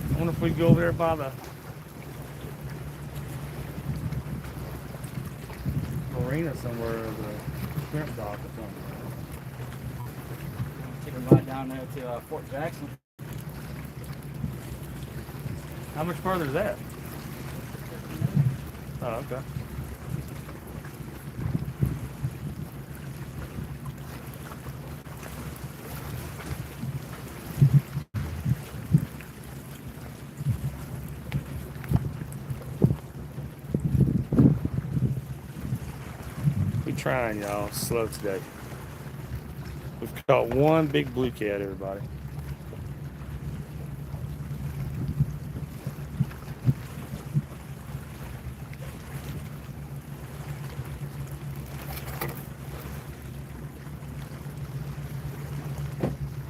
I wonder if we go over there by the marina somewhere, or the shrimp dock or something. Take a ride down there to Fort Jackson. How much further is that? Oh, okay. Trying, y'all. Slow today. We've caught one big blue cat, everybody.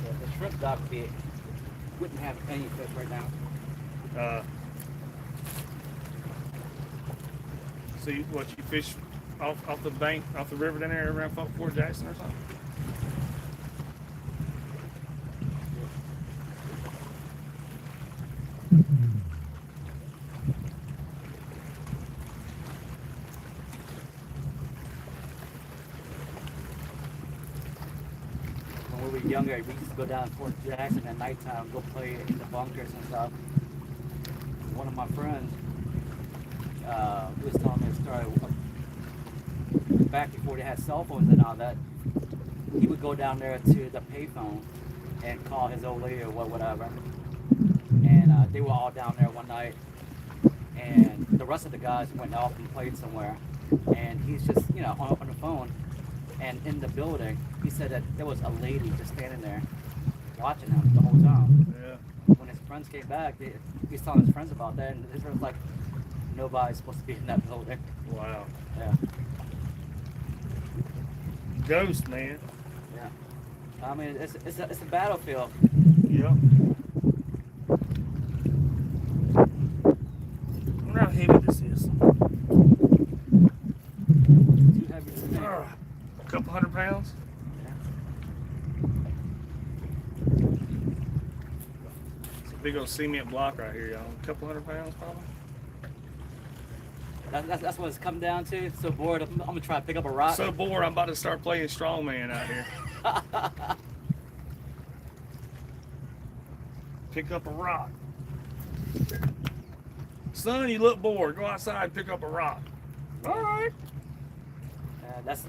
Yeah, the shrimp dock wouldn't have any fish right now. So you fish off the bank, off the river down there around Fort Jackson or something? When we were younger, we used to go down to Fort Jackson at nighttime, go play in the bunkers and stuff. One of my friends was telling me a story. Back before they had cell phones and all that, he would go down there to the payphone and call his old lady or whatever. And they were all down there one night, and the rest of the guys went off and played somewhere. And he's just, on the phone. And in the building, he said that there was a lady just standing there watching him the whole time. Yeah. When his friends came back, he was telling his friends about that, and his friends were like, nobody's supposed to be in that building. Wow. Yeah. Ghost, man. Yeah. I mean, it's a battlefield. Yep. I wonder how heavy this is. Too heavy for me. A couple 100 pounds? Yeah. Big old cement block right here, y'all. A couple 100 pounds probably. That's what it's come down to. So bored. I'm gonna try to pick up a rock. So bored, I'm about to start playing strongman out here. Pick up a rock. Son, you look bored. Go outside and pick up a rock. All right. That's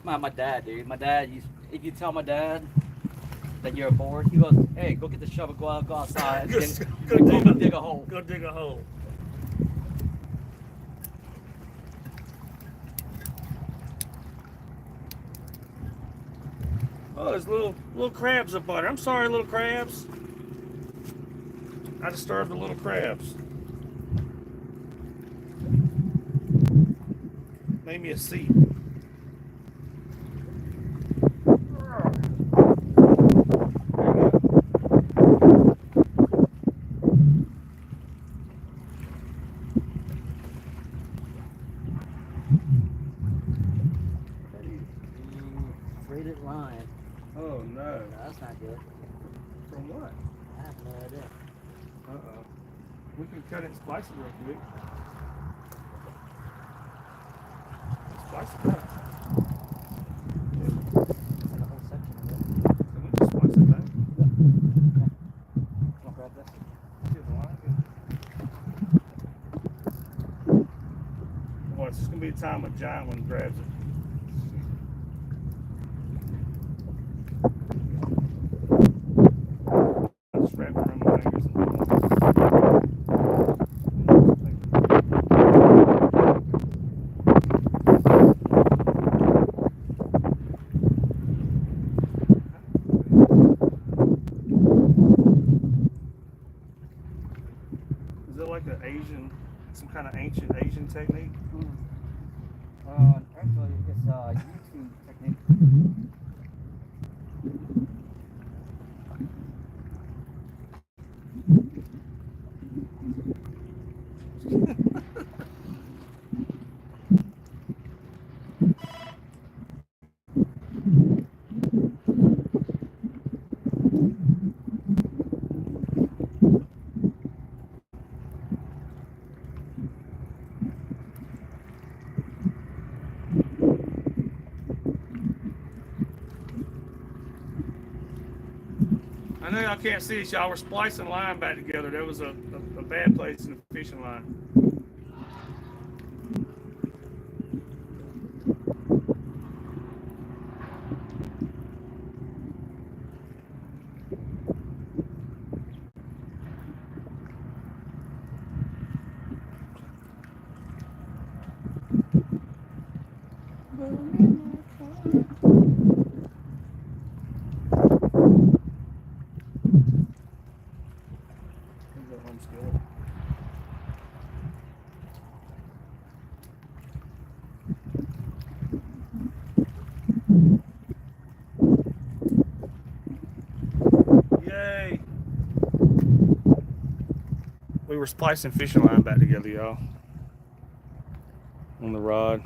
my dad, dude. My dad, if you tell my dad that you're bored, he goes, "Hey, go get the shovel, go outside, Go dig a hole." Go dig a hole. Oh, there's little crabs up on there. I'm sorry, little crabs. I disturbed the little crabs. Made me a seat. Braided line. Oh no. No, that's not good. From what? I have no idea. Uh-oh. We can cut it and splice it real quick. Splice it up. It's like a whole section of it. So we just splice it back. Wanna grab this? Get the line. Well, it's just gonna be a time a giant one grabs it. Just wrap it around my fingers and Is it like some kind of ancient Asian technique? Actually, it's a YouTube technique. I know y'all can't see this, y'all. We're splicing line back together. There was a bad place in the fishing line. Yay! We were splicing fishing line back together, y'all. On the rod.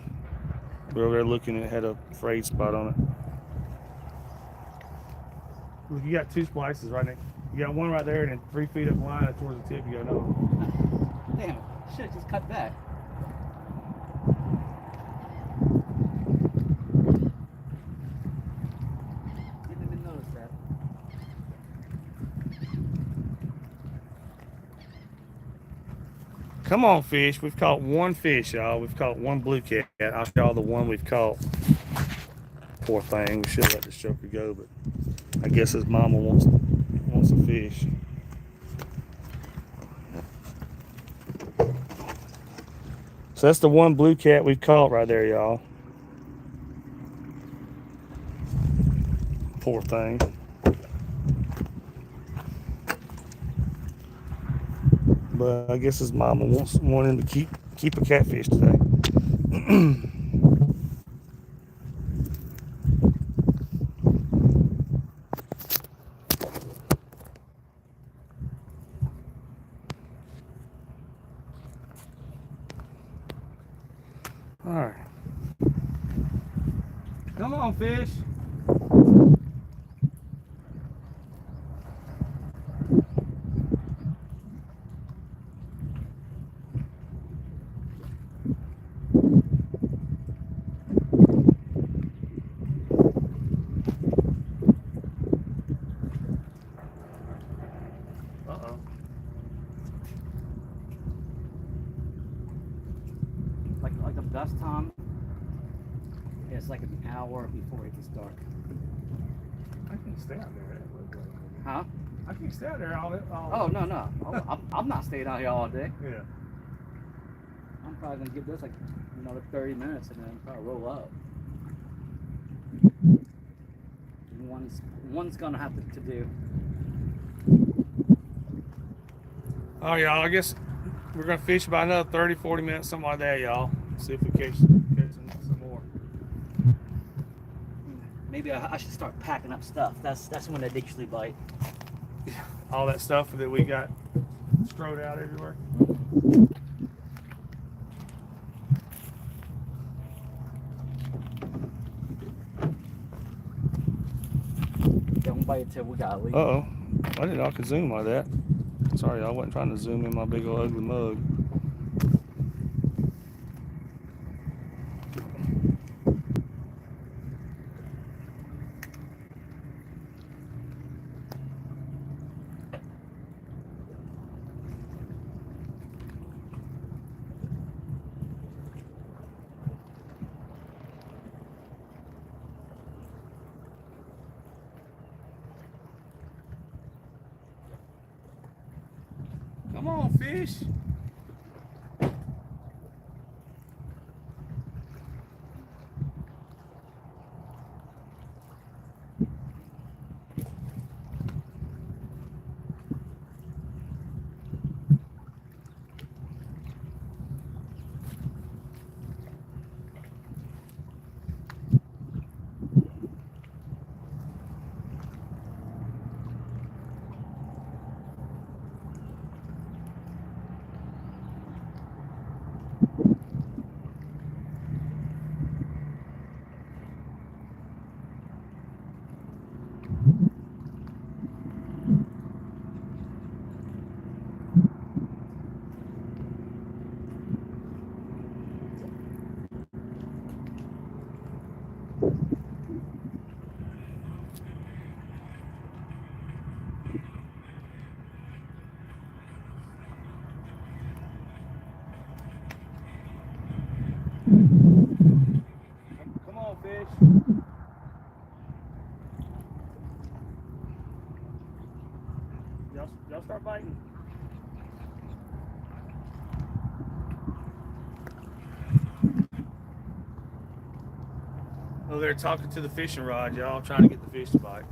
We were over there looking and it had a frayed spot on it. Look, you got two splices right next. You got one right there and then 3 feet up the line towards the tip you got another one. Damn, should have just cut back. Didn't even notice that. Come on, fish. We've caught one fish, y'all. We've caught one blue cat. I'll show y'all the one we've caught. Poor thing. We should have let this joker go, but I guess his mama wants a fish. So that's the one blue cat we've caught right there, y'all. Poor thing. But I guess his mama want him to keep a catfish today. All right. Come on, fish. time, it's like an hour before it gets dark. I can't stay out there. Huh? I can't stay out there all Oh, no. I'm not staying out here all day. Yeah. I'm probably gonna give this like another 30 minutes and then probably roll up. One's gonna have to do. Oh, y'all, I guess we're going to fish about another 30, 40 minutes, something like that, y'all. See if we catch some more. Maybe I should start packing up stuff. That's when they usually bite. All that stuff that we got strode out everywhere. Don't bite until we gotta leave. Uh-oh. I didn't know I could zoom like that. Sorry, I wasn't trying to zoom in my big old ugly mug. Come on, fish. Come on, fish. Y'all start biting. Oh, they're talking to the fishing rod, y'all, trying to get the fish to bite.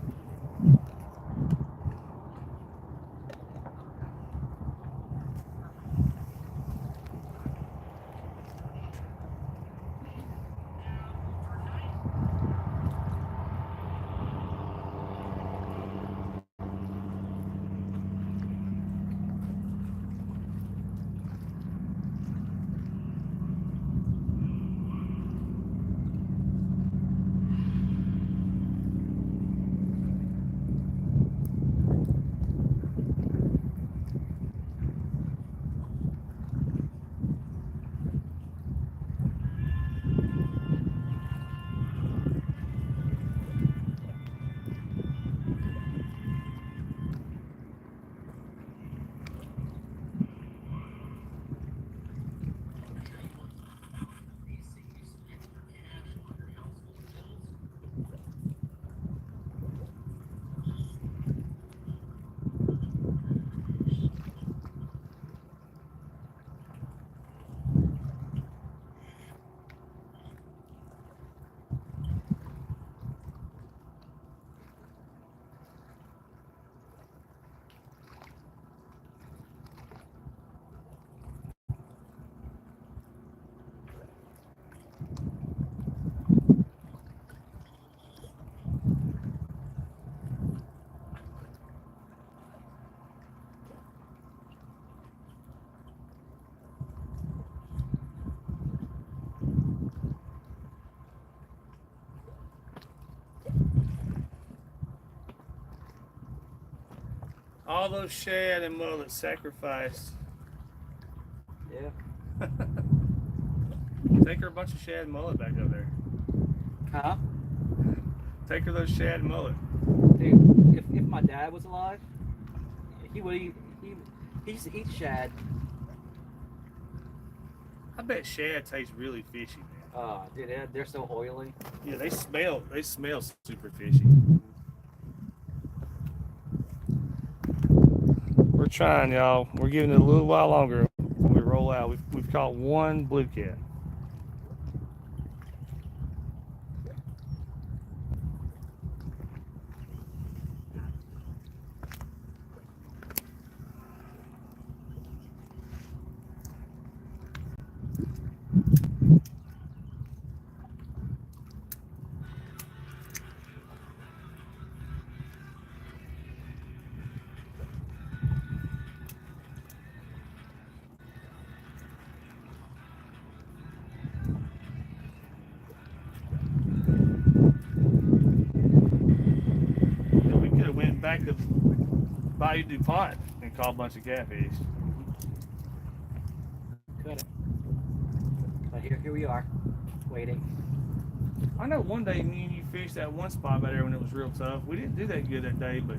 All those shad and mullet sacrificed. Yeah. Take her a bunch of shad and mullet back up there. Huh? Take her those shad and mullet. Dude, if my dad was alive, he would eat. He used to eat shad. I bet shad tastes really fishy, man. Dude, they're so oily. Yeah, they smell super fishy. We're trying, y'all. We're giving it a little while longer when we roll out. We've caught one blue cat. Yeah, we could have went back to Bayou DuPont and caught a bunch of catfish. Could have. But here we are, waiting. I know one day me and you fished that one spot by there when it was real tough. We didn't do that good that day, but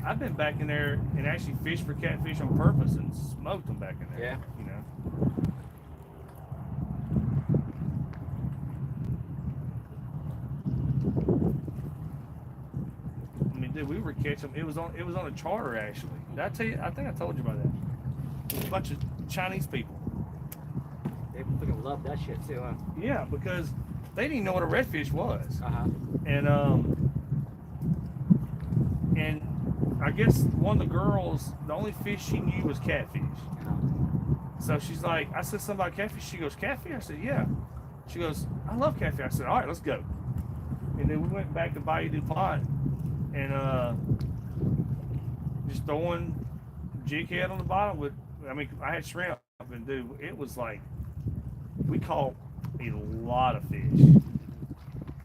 I've been back in there and actually fished for catfish on purpose and smoked them back in there. Yeah. You know. I mean, dude, we were catching. It was on a charter actually. Did I tell you? I think I told you about that. It was a bunch of Chinese people. They freaking love that shit too, huh? Yeah, because they didn't even know what a redfish was. And I guess one of the girls, the only fish she knew was catfish. So she's like, I said something about catfish. She goes, catfish? I said, yeah. She goes, I love catfish. I said, all right, let's go. And then we went back to Bayou DuPont and just throwing jig head on the bottom with, I mean, I had shrimp, and dude, it was like, we caught a lot of fish.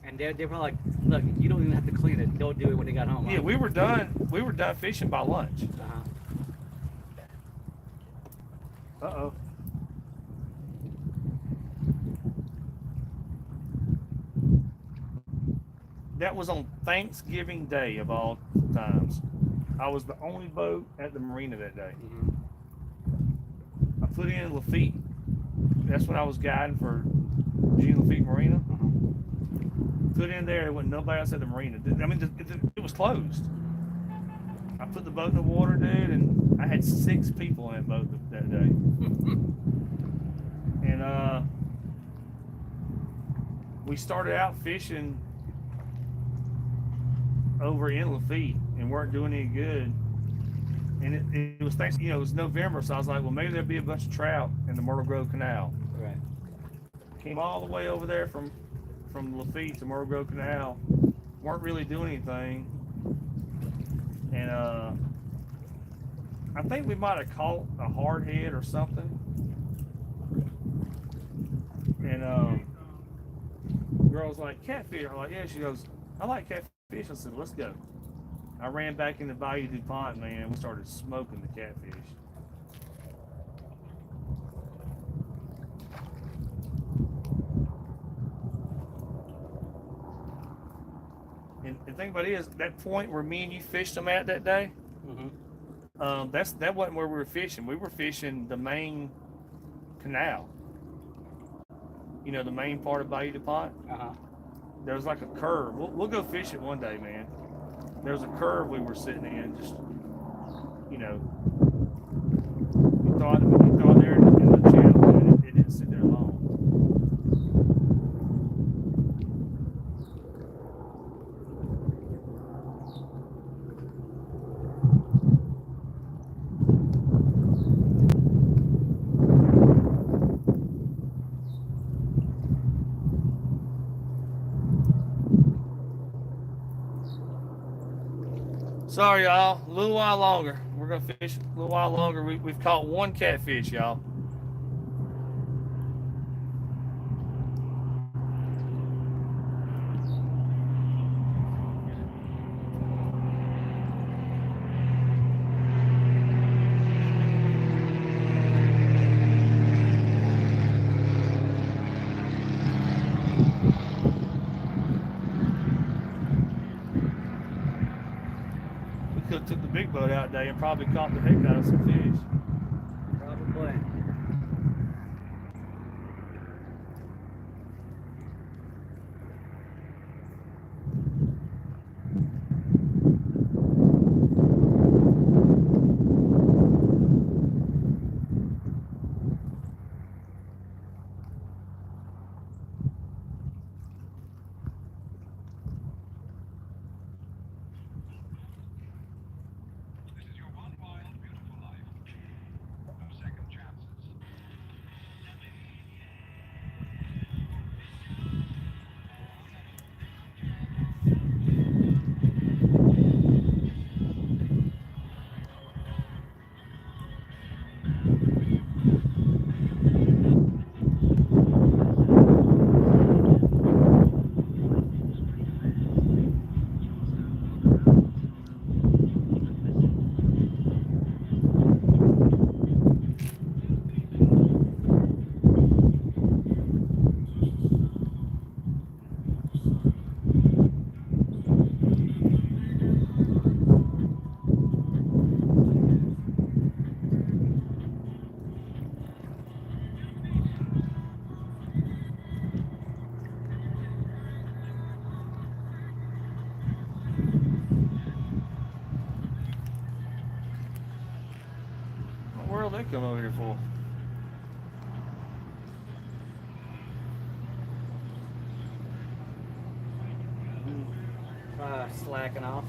And they were like, look, you don't even have to clean it. Don't do it when they got home. Yeah, we were done fishing by lunch. Uh-oh. That was on Thanksgiving Day of all times. I was the only boat at the marina that day. I put in Lafitte. That's when I was guiding for G Lafitte Marina. Put in there, there wasn't nobody else at the marina. I mean, it was closed. I put the boat in the water, dude, and I had 6 people on that boat that day. And we started out fishing over in Lafitte and weren't doing any good. And it was thanks, it was November, so I was like, well, maybe there'll be a bunch of trout in the Myrtle Grove Canal. Right. Came all the way over there from Lafitte to Myrtle Grove Canal. Weren't really doing anything. And I think we might have caught a hard head or something. And the girl's like, catfish. I'm like, yeah. She goes, I like catfish. I said, let's go. I ran back into Bayou DuPont, man. We started smoking the catfish. And the thing about it is, that point where me and you fished them at that day, that wasn't where we were fishing. We were fishing the main canal. You know, the main part of Bayou DuPont. There was like a curve. We'll go fish it one day, man. There was a curve we were sitting in, just, you thought there in the channel, and it didn't sit there long. Sorry, y'all. A little while longer. We're going to fish a little while longer. We've caught one catfish, y'all. Could have took the big boat out today and probably caught the heck out of some fish. Probably. they come over here for? Slacking off.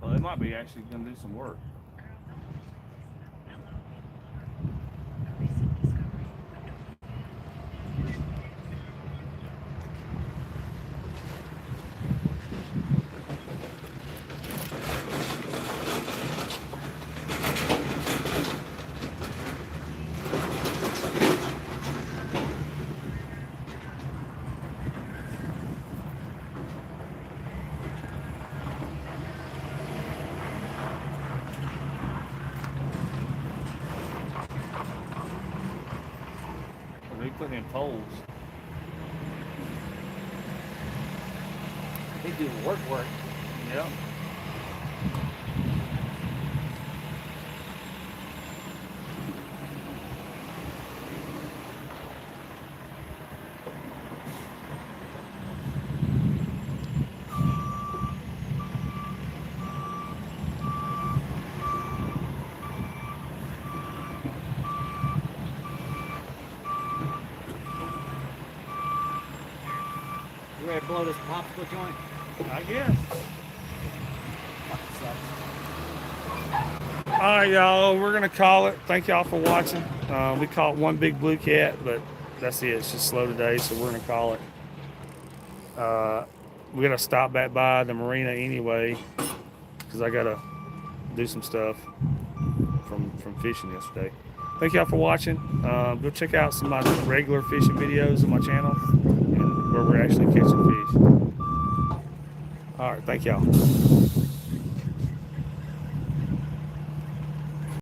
Well, they might be actually going to do some work. They put in poles. They do work. Yep. You ready to blow this popsicle joint? I guess. Fucking sucks. All right, y'all. We're gonna call it. Thank y'all for watching. We caught one big blue cat, but that's it. It's just slow today, so we're gonna call it. We gotta stop back by the marina anyway, because I gotta do some stuff from fishing yesterday. Thank y'all for watching. Go check out some of my regular fishing videos on my channel, and where we're actually catching fish. All right, thank y'all.